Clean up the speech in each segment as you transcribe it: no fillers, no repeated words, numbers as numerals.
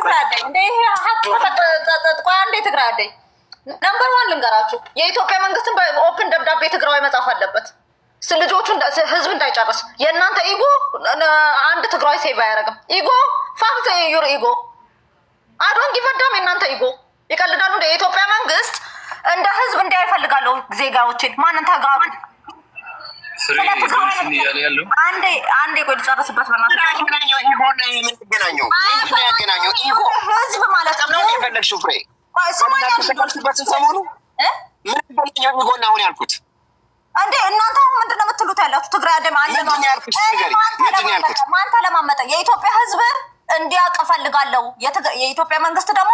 ትግራይ እንደ ይሄ አንዴ ትግራይ ነምበር 1 ልንገራችሁ፣ የኢትዮጵያ መንግስትን በኦፕን ደብዳቤ ትግራዊ መጻፍ አለበት። ልጆቹ ህዝብ እንዳይጨርስ። የእናንተ ኢጎ አንድ ትግራዊ ሴቭ አያደርግም። ኢጎ ፋክት ዩር ኢጎ አዶን ጊቨዳም የእናንተ ኢጎ ይቀልዳሉ። እንደ የኢትዮጵያ መንግስት እንደ ህዝብ እንዲያ ይፈልጋለሁ ዜጋዎችን ማንን ተጋሩ አንዴ ቆይ ልጨርስበት። ህዝብ ማለት ነው የፈለግሽው ፍሬ ሰሞኑ ምን አሁን ያልኩት እንዴ እናንተ ምንድነው የምትሉት ያላችሁ? ትግራይ አደም አለ ማን ተለማመጠ? የኢትዮጵያ ህዝብ እንዲያውቅ እፈልጋለሁ። የኢትዮጵያ መንግስት ደግሞ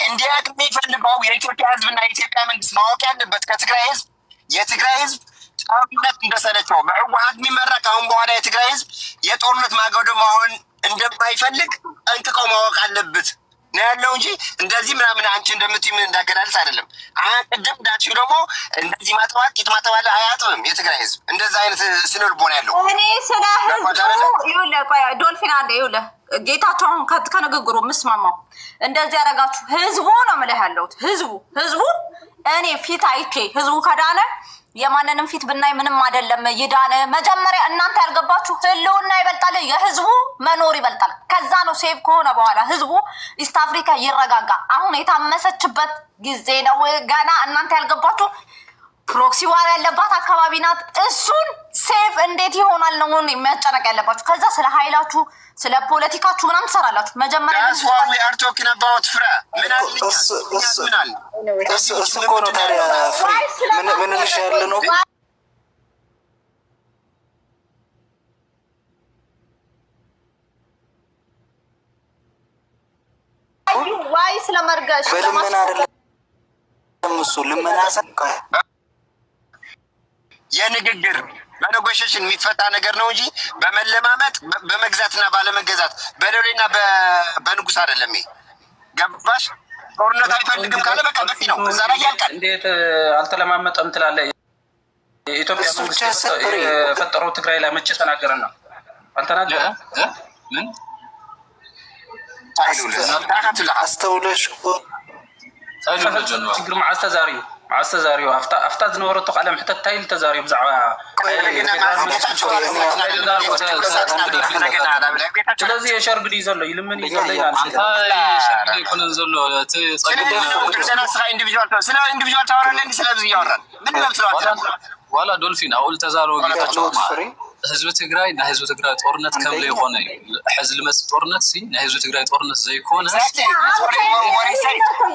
እንዲያውቅ የሚፈልገው የኢትዮጵያ ህዝብና የኢትዮጵያ መንግስት ማወቅ ያለበት ከትግራይ ህዝብ የትግራይ ህዝብ ጦርነት እንደሰለቸው በህወሓት የሚመራ ከአሁን በኋላ የትግራይ ህዝብ የጦርነት ማገዶ መሆን እንደማይፈልግ ጠንቅቀው ማወቅ አለበት ነው ያለው እንጂ እንደዚህ ምናምን አንቺ እንደምትይ ምን እንዳገዳልስ አይደለም። ቅድም እንዳልሽው ደግሞ እንደዚህ ማጥዋት ቂጥ ማጥዋት አያጥብም የትግራይ ህዝብ እንደዛ አይነት ስነ ልቦና ያለው እኔ ስለ ህዝቡ ይኸውልህ፣ ቆይ ዶልፊን አንዴ ይኸውልህ፣ ጌታቸው አሁን ከንግግሩ ምስማማው እንደዚህ ያደረጋችሁ ህዝቡ ነው የምልህ ያለሁት ህዝቡ እኔ ፊት አይቼ ህዝቡ ከዳነ የማንንም ፊት ብናይ ምንም አይደለም ይዳነ። መጀመሪያ እናንተ ያልገባችሁ ህልውና ይበልጣል፣ የህዝቡ መኖር ይበልጣል። ከዛ ነው ሴቭ ከሆነ በኋላ ህዝቡ ኢስት አፍሪካ ይረጋጋ። አሁን የታመሰችበት ጊዜ ነው ገና። እናንተ ያልገባችሁ ፕሮክሲ ዋር ያለባት አካባቢ ናት። እሱን ሴቭ እንዴት ይሆናል ነው የሚያጨነቅ ያለባችሁ። ከዛ ስለ ኃይላችሁ ስለ ፖለቲካችሁ ምናምን ትሰራላችሁ። መጀመሪያ ዊ አር ቶኪንግ አባውት ፍራ ምን አለ እሱ እኮ ነው ታዲያ ፍሬ ምን ልሽ ያለ ነው ዋይ ስለመርገሽ በልመና አይደለም እሱ ልመና ሰካ የንግግር በኔጎሽዬሽን የሚፈታ ነገር ነው እንጂ በመለማመጥ በመግዛትና ባለመገዛት በሎሌና በንጉስ አይደለም። ገባሽ? ጦርነት አይፈልግም ካለ በቃ በቂ ነው፣ እዛ ላይ ያልቃል። እንዴት አልተለማመጠም ትላለህ? የኢትዮጵያ መንግስት የፈጠረው ትግራይ ላይ መቼ ተናገረና አልተናገረም? ምን አስተውለሽ ችግር ማስተዛሪው አፍታ ዝነበረቶ ቃለም ሕተት ታይል ተዛሪው ብዛዕባ ስለዚህ የሸርግድ እዩ ዘሎ ይልምን እዩ ዘሎ ኢንዲቪዥዋል ተዋራለን ስለዚ እያወራን ምን ዋላ ዶልፊን አውል ተዛረው ጌታቸው ህዝብ ትግራይ ና ህዝብ ትግራይ ጦርነት ከምለ ይሆነ ሕዝ ልመጽ ጦርነት ሲ ና ህዝብ ትግራይ ጦርነት ዘይኮነ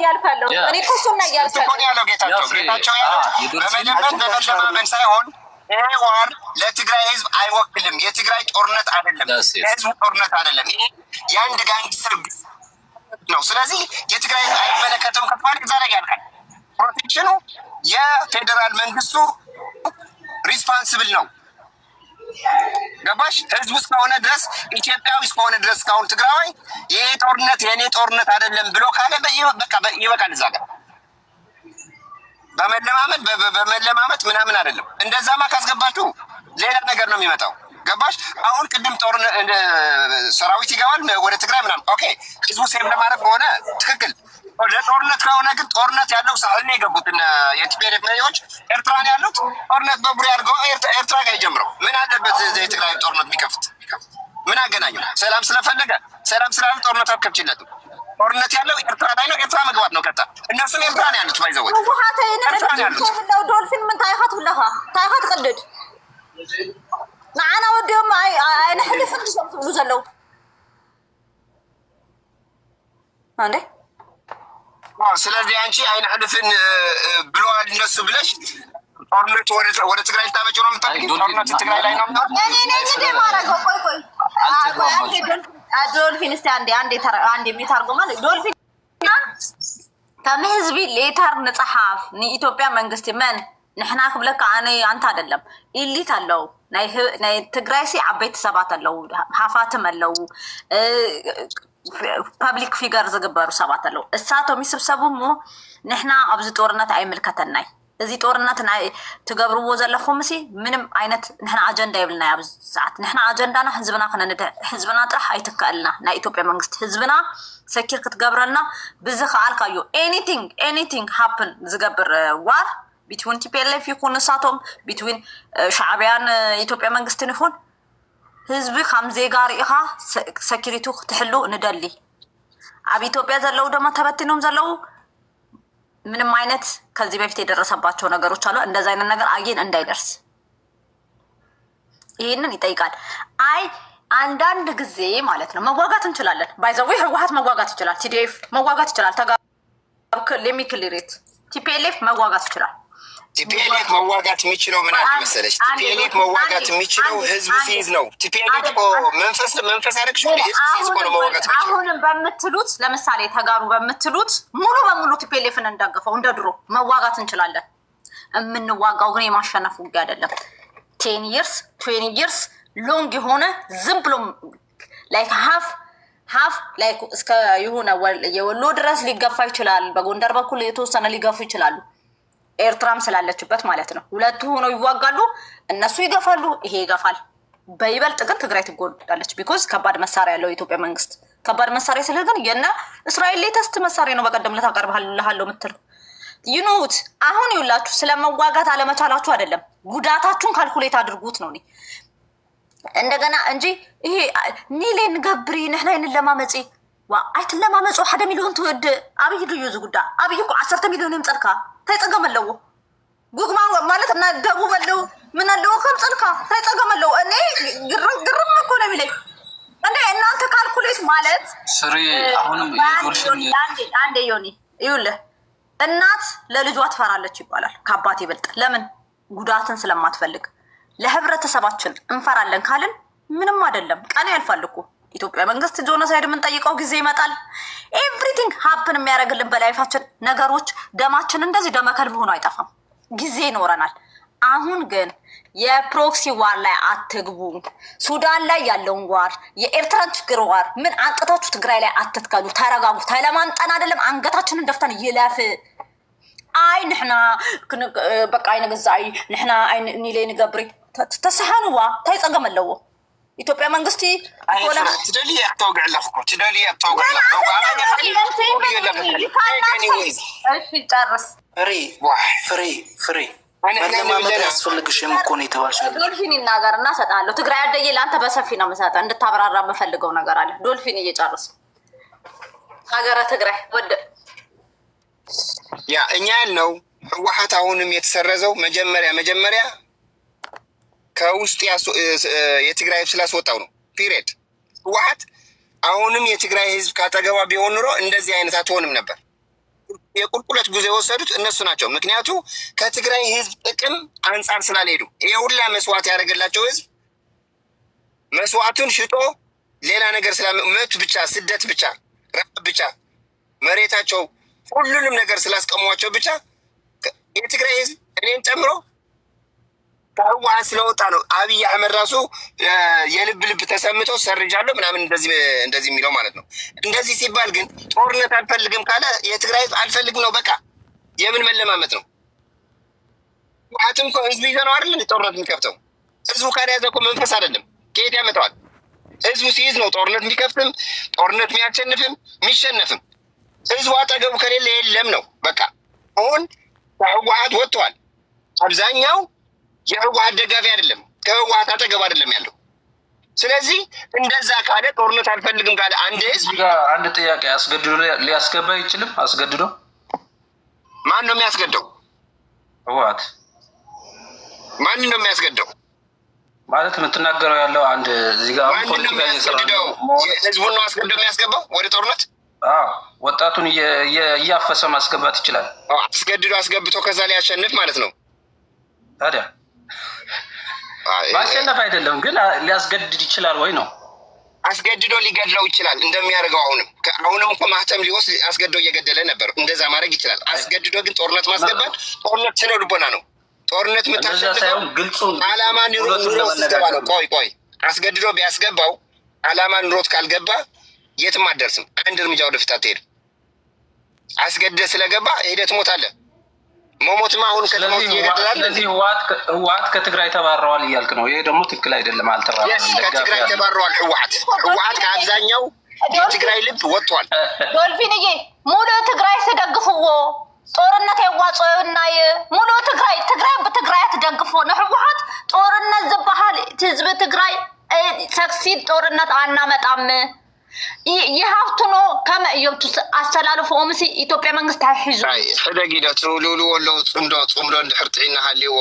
ያልካለው እኔ ኮሶና ያልካለው ጌታቸው በመለመን ሳይሆን ይሄ ዋር ለትግራይ ህዝብ አይወክልም። የትግራይ ጦርነት አይደለም፣ የህዝቡ ጦርነት አይደለም። ይሄ የአንድ ጋንግስተር ነው። ስለዚህ የትግራይ ህዝብ አይመለከተም ከተባለ እዛ ላይ ያልቃል። ፕሮቴክሽኑ የፌዴራል መንግስቱ ሪስፖንሲብል ነው። ገባሽ? ህዝቡ እስከሆነ ድረስ ኢትዮጵያዊ እስከሆነ ድረስ እስካሁን ትግራዋይ ይሄ ጦርነት የእኔ ጦርነት አይደለም ብሎ ካለ በቃ ይበቃል። እዛ ጋር በመለማመጥ ምናምን አይደለም። እንደዛማ ካስገባችሁ ሌላ ነገር ነው የሚመጣው። ገባሽ? አሁን ቅድም ጦርነት ሰራዊት ይገባል ወደ ትግራይ ምናምን ኦኬ፣ ህዝቡ ሴቭ ለማድረግ ከሆነ ትክክል። ለጦርነት ከሆነ ግን ጦርነት ያለው ሳህል ነው የገቡት የቲፒኤልኤፍ መሪዎች ኤርትራን ያሉት ጦርነት በቡሬ አድርገው ኤርትራ ጋር ይጀምረው ምን አለበት? የትግራይ ጦርነት ቢከፍት ምን አገናኘው? ሰላም ስለፈለገ ሰላም ስላለ ጦርነት አልከፍችለትም። ጦርነት ያለው ኤርትራ ላይ ነው። ኤርትራ መግባት ነው። ቀጣ እነሱም ኤርትራ ነው ያሉት። ባይዘው ዶልፊን ምን ታይኻት ብለኻ ታይኻት ቅድድ ንዓና ወዲኦም ኣይንሕልፍ እንዲዞም ትብሉ ዘለው አንዴ ስለዚህ አንቺ አይንሕልፍን ብለዋል እነሱ ብለሽ ጦርነቱ ወደ ትግራይ ልታመጪው ነው የምታውቂው? ጦርነቱ ትግራይ ላይ ነው ዶልፊን እስቲ አንዴ ሚታርጎ ማለት ዶልፊን ከም ህዝቢ ሌተር ንፅሓፍ ንኢትዮጵያ መንግስቲ መን ንሕና ክብለካ ኣነ አንተ አይደለም ኢሊት ኣለው ናይ ትግራይ ሲ ዓበይቲ ሰባት ኣለው ሃፋትም ኣለው ፐብሊክ ፊገር ዝግበሩ ሰባት ኣለው እሳቶም ይስብሰቡ ሞ ንሕና ኣብዚ ጦርነት ኣይምልከተናይ እዚህ ጦርነት ናይ ትገብርዎ ዘለኹም ሲ ምንም አይነት ንሕና አጀንዳ ይብልና ያብዝ ሰዓት ንሕና አጀንዳና ህዝብና ከነንደ ህዝብና ጥራሕ አይተካልና ናይ ኢትዮጵያ መንግስት ህዝብና ሰኪር ክትገብረልና ብዚ ከአልካዮ ኤኒቲንግ ሃፕን ዝገብር ዋር ቢትዊን ቲፒኤልኤፍ ይኩን ንሳቶም ቢትዊን ሻዕብያን ኢትዮጵያ መንግስትን ይኩን ህዝቢ ከም ዜጋ ሪኢኻ ሰኪሪቱ ክትሕሉ ንደሊ ኣብ ኢትዮጵያ ዘለው ደማ ተበቲኖም ዘለው ምንም አይነት ከዚህ በፊት የደረሰባቸው ነገሮች አሉ እንደዛ አይነት ነገር አጌን እንዳይደርስ ይሄንን ይጠይቃል አይ አንዳንድ ጊዜ ማለት ነው መዋጋት እንችላለን ባይዘው ህወሓት መዋጋት ይችላል ቲዲኤፍ መዋጋት ይችላል ተጋሩ ለሚክሊሬት ቲፒኤልኤፍ መዋጋት ይችላል ቲፒኤልኤፍ መዋጋት የሚችለው ምን አለ መሰለሽ ቲፒኤልኤፍ መዋጋት የሚችለው ህዝብ ሲይዝ ነው ቲፒኤልኤፍ መንፈስ አረክሽ ህዝብ ሲይዝ ነው መዋጋት የሚችለው አሁንም በመትሉት ለምሳሌ ተጋሩ በመትሉት ሙሉ በሙሉ ቲፒኤልኤፍን እንዳገፈው እንደድሮ መዋጋት እንችላለን የምንዋጋው ግን የማሸነፍ ውጊያ አይደለም 10 years 20 years ሎንግ የሆነ ዝም ብሎ ላይክ ሃፍ ላይክ እስከ የሆነ የወሎ ድረስ ሊገፋ ይችላል በጎንደር በኩል የተወሰነ ሊገፉ ይችላሉ ኤርትራም ስላለችበት ማለት ነው ሁለቱ ሆነው ይዋጋሉ እነሱ ይገፋሉ ይሄ ይገፋል በይበልጥ ግን ትግራይ ትጎዳለች ቢኮዝ ከባድ መሳሪያ ያለው የኢትዮጵያ መንግስት ከባድ መሳሪያ ስለዚህ የና እስራኤል ሌተስት መሳሪያ ነው በቀደም ለታቀርባለሁ ምትል ዩኖት አሁን ይውላችሁ ስለመዋጋት አለመቻላችሁ አይደለም ጉዳታችሁን ካልኩሌት አድርጉት ነው እንደገና እንጂ ይሄ ኒሌን ገብሪ ነህናይን ለማመጪ አይት ለማመጪ 1 ሚሊዮን ትወድ አብይ ድዩ ዝጉዳ አብይ እኮ 10 ሚሊዮን ይምጽልካ ታይጸገመለው ጉግማ ማለት እና ደቡ በለው ምን አለው ከምጽልካ ታይጸገመለው እኔ ግርም እኮ ነው የሚለኝ እንዴ እናንተ ካልኩሌት ማለት ስሪ አሁንም የጆርሽን አንዴ ዮኒ ይውል እናት ለልጇ ትፈራለች ይባላል ከአባት ይበልጥ ለምን ጉዳትን ስለማትፈልግ ለህብረተሰባችን እንፈራለን ካልን ምንም አይደለም ቀን ያልፋልኩ ኢትዮጵያ መንግስት ጆኖሳይድ ምን ጠይቀው ጊዜ ይመጣል ኤቭሪቲንግ ሃፕን የሚያደርግልን በላይፋችን ነገሮች ደማችን እንደዚህ ደመከልብ ሆኖ አይጠፋም ጊዜ ይኖረናል አሁን ግን የፕሮክሲ ዋር ላይ አትግቡ ሱዳን ላይ ያለውን ዋር የኤርትራን ችግር ዋር ምን አንቀታችሁ ትግራይ ላይ አትትከሉ ተረጋጉ ታይለማንጠን አይደለም አንገታችንን ደፍተን ይለፍ አይ ንሕና በቃ አይነገዛይ ንሕና አይ ኒሌን ገብሪ ተሰሐንዋ ታይጸገመለው ኢትዮጵያ መንግስቲ ሆነ ትደሊ ያተውግዕለህ እኮ ትደሊ ያተውግዕለህ እሺ ጨርስ ፍሪ ለማመጥ ያስፈልግሽም እኮ ነው የተባልሽ ዶልፊን ይናገርና ሰጣለሁ ትግራይ አደየ ለአንተ በሰፊ ነው መሰጣ እንድታብራራ የምፈልገው ነገር አለ ዶልፊን እየጨርስ ሀገረ ትግራይ ወደ ያ እኛ ያልነው ህወሓት አሁንም የተሰረዘው መጀመሪያ ከውስጥ የትግራይ ህዝብ ስላስወጣው ነው ፒሪየድ ህወሓት አሁንም የትግራይ ህዝብ ካጠገባ ቢሆን ኑሮ እንደዚህ አይነት አትሆንም ነበር የቁልቁለት ጉዞ የወሰዱት እነሱ ናቸው ምክንያቱ ከትግራይ ህዝብ ጥቅም አንጻር ስላልሄዱ ይሄ ሁላ መስዋዕት ያደረገላቸው ህዝብ መስዋዕቱን ሽጦ ሌላ ነገር ስለመት ብቻ ስደት ብቻ ረብ ብቻ መሬታቸው ሁሉንም ነገር ስላስቀሟቸው ብቻ የትግራይ ህዝብ እኔን ጨምሮ ከህወሓት ስለወጣ ነው አብይ አህመድ ራሱ የልብ ተሰምቶ ሰርጃለሁ ምናምን እንደዚህ የሚለው ማለት ነው እንደዚህ ሲባል ግን ጦርነት አልፈልግም ካለ የትግራይ ህዝብ አልፈልግም ነው በቃ የምን መለማመጥ ነው ህወሓትም እኮ ህዝብ ይዘነው አይደል ጦርነት የሚከፍተው ህዝቡ ካልያዘ እኮ መንፈስ አይደለም ከየት ያመጣዋል ህዝቡ ሲይዝ ነው ጦርነት የሚከፍትም ጦርነት የሚያሸንፍም የሚሸነፍም ህዝቡ አጠገቡ ከሌለ የለም ነው በቃ አሁን ከህወሓት ወጥቷል አብዛኛው የህወሓት ደጋፊ አይደለም ከህወሓት አጠገብ አይደለም ያለው ስለዚህ እንደዛ ካለ ጦርነት አልፈልግም ካለ አንድ ጥያቄ አስገድዶ ሊያስገባ ይችላል አስገድዶ ማን ነው የሚያስገድደው ህወሓት ማን ነው የሚያስገድደው ማለት የምትናገረው ያለው አንድ እዚህ ጋር ፖለቲካ እየሰራው ህዝቡን ነው አስገድዶ የሚያስገባው ወደ ጦርነት ወጣቱን እያፈሰ ማስገባት ይችላል አስገድዶ አስገብቶ ከዛ ላይ ያሸንፍ ማለት ነው ታዲያ ማሸነፍ አይደለም ግን ሊያስገድድ ይችላል ወይ ነው አስገድዶ ሊገድለው ይችላል እንደሚያደርገው አሁንም እኮ ማህተም ሊወስድ አስገድዶ እየገደለ ነበር እንደዛ ማድረግ ይችላል አስገድዶ ግን ጦርነት ማስገባት ጦርነት ስነ ልቦና ነው ጦርነት የምታሸንፈው ግልጹ አላማ ኑሮት ነው ቆይ አስገድዶ ቢያስገባው አላማ ኑሮት ካልገባ የትም አትደርስም አንድ እርምጃ ወደፊት አትሄድም አስገድደ ስለገባ ሄደህ ትሞታለህ መሞትማ አሁን ከተሞት ይገደላል። ስለዚህ ህወሓት ከትግራይ ተባረዋል እያልክ ነው። ይሄ ደግሞ ትክክል አይደለም። አልተባረረም። ከትግራይ ተባረዋል። ህወሓት ከአብዛኛው የትግራይ ልብ ወጥቷል። ዶልፊንዬ ሙሉ ትግራይ ስደግፍዎ ጦርነት ያዋጽውና ሙሉ ትግራይ በትግራይ ተደግፎ ነው ህወሓት ጦርነት ዝበሃል ህዝብ ትግራይ ሰክሲድ ጦርነት አናመጣም ይሃፍቱ ነው ከመ እዮምቱ አስተላልፎ ምሲ ኢትዮጵያ መንግስት ታሂዙ ደጊዳ ትሉሉ ወለው ጽምዶ እንድሕርጥዒና ሃሊዎ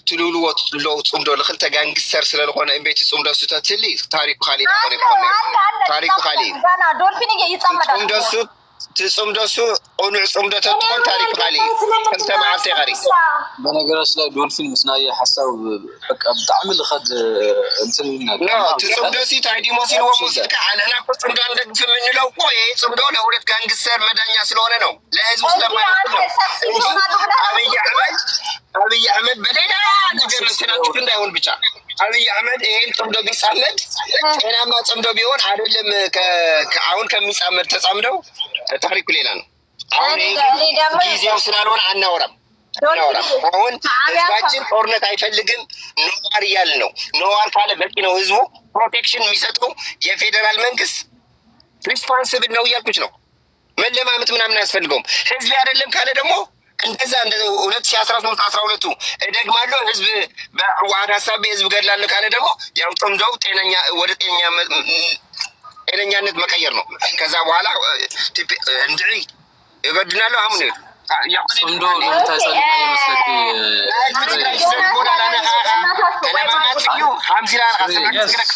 ትሉሉ ወለው ጽምዶ ለክልተ ጋንግስተር ስለልኾነ እምቤት ጽምዶ ስተትሊ ታሪኩ ካሊ ታሪኩ ካሊ ዶልፊንዬ ይጻመዳል ጽምዶሱ ቁኑዕ ጽምዶ ተትኮን ታሪኩ ካሊ ክልተ መዓልቲ ቀሪ በነገራችን ላይ ዶልፊን ምስናየ ሐሳብ በቃ በጣም ልኸድ እንትን ነው ጽምዶሲ ታይዲሞሲ ነው ሙዚቃ አለና ጽምዶ እንደግፍ የምንለው እኮ ይሄ ጽምዶ ለሁለት ጋንግስተር መዳኛ ስለሆነ ነው ለህዝቡ ስለማይወድ ነው አብይ አህመድ በሌላ ነገር ስለጥፍ እንዳይሆን ብቻ አብይ አህመድ ይሄን ጽምዶ ቢጻመድ ጤናማ ጽምዶ ቢሆን አይደለም አሁን ከሚጻመድ ተጻምደው ታሪኩ ሌላ ነው። አሁን ጊዜው ስላልሆነ አናወራም። አሁን ህዝባችን ጦርነት አይፈልግም ነዋር እያልን ነው። ነዋር ካለ በቂ ነው። ህዝቡ ፕሮቴክሽን የሚሰጠው የፌዴራል መንግስት ሪስፖንሲብል ነው እያልኩች ነው። መለማመጥ ምናምን አያስፈልገውም። ህዝብ አይደለም ካለ ደግሞ እንደዛ እንደ 2013 እደግማለሁ ህዝብ በህወሓት ሀሳብ ህዝብ ገድላለሁ ካለ ደግሞ ያው ጽምዶው ጤነኛ ወደ ጤነኛነት መቀየር ነው። ከዛ በኋላ እንድሪ ይበድናለሁ አሁን ጽምዶ ለምታሳልና የመስለክ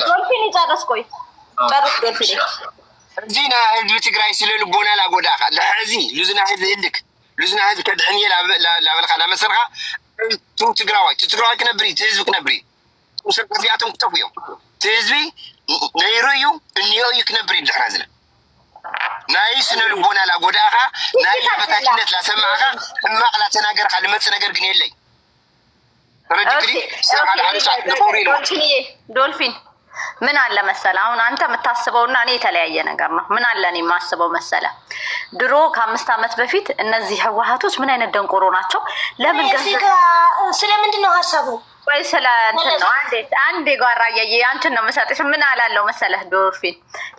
ዶልፊን ይጨርስ ቆይ ጨርስ ዶልፊን እዚና ህዝብ ትግራይ ስለ ልቦና ላጎዳኻ ለሕዚ ሉዝና ህዝብ ይልክ ሉዝና ህዝብ ከድሕንየ ላበልካ ላመሰርካ ትግራዋይ ክነብሪ ህዝቢ ክነብሪ ስርዚኣቶም ክጠፉ እዮም ህዝቢ ነይሩ እዩ እኒኦ እዩ ክነብሪ ድሕራ ዝለ ናይ ስነ ልቦና ላጎዳኻ ናይ በታችነት ላሰማዕካ ሕማቅ ላተናገርካ ልመፅእ ነገር ግን የለይ ረድክሪ ሰዓት ዓርሳ ንቆሪ ዶልፊን ምን አለ መሰለ አሁን አንተ የምታስበውና እኔ የተለያየ ነገር ነው። ምን አለ እኔ የማስበው መሰለ ድሮ ከ5 ዓመት በፊት እነዚህ ህወሓቶች ምን አይነት ደንቆሮ ናቸው? ለምን ስለምንድን ነው ሀሳቡ? ወይ ስለ እንትን ነው አንዴ ጓራ ያየ አንቺን ነው መሰጥሽ ምን አላለው መሰለህ ዶልፊን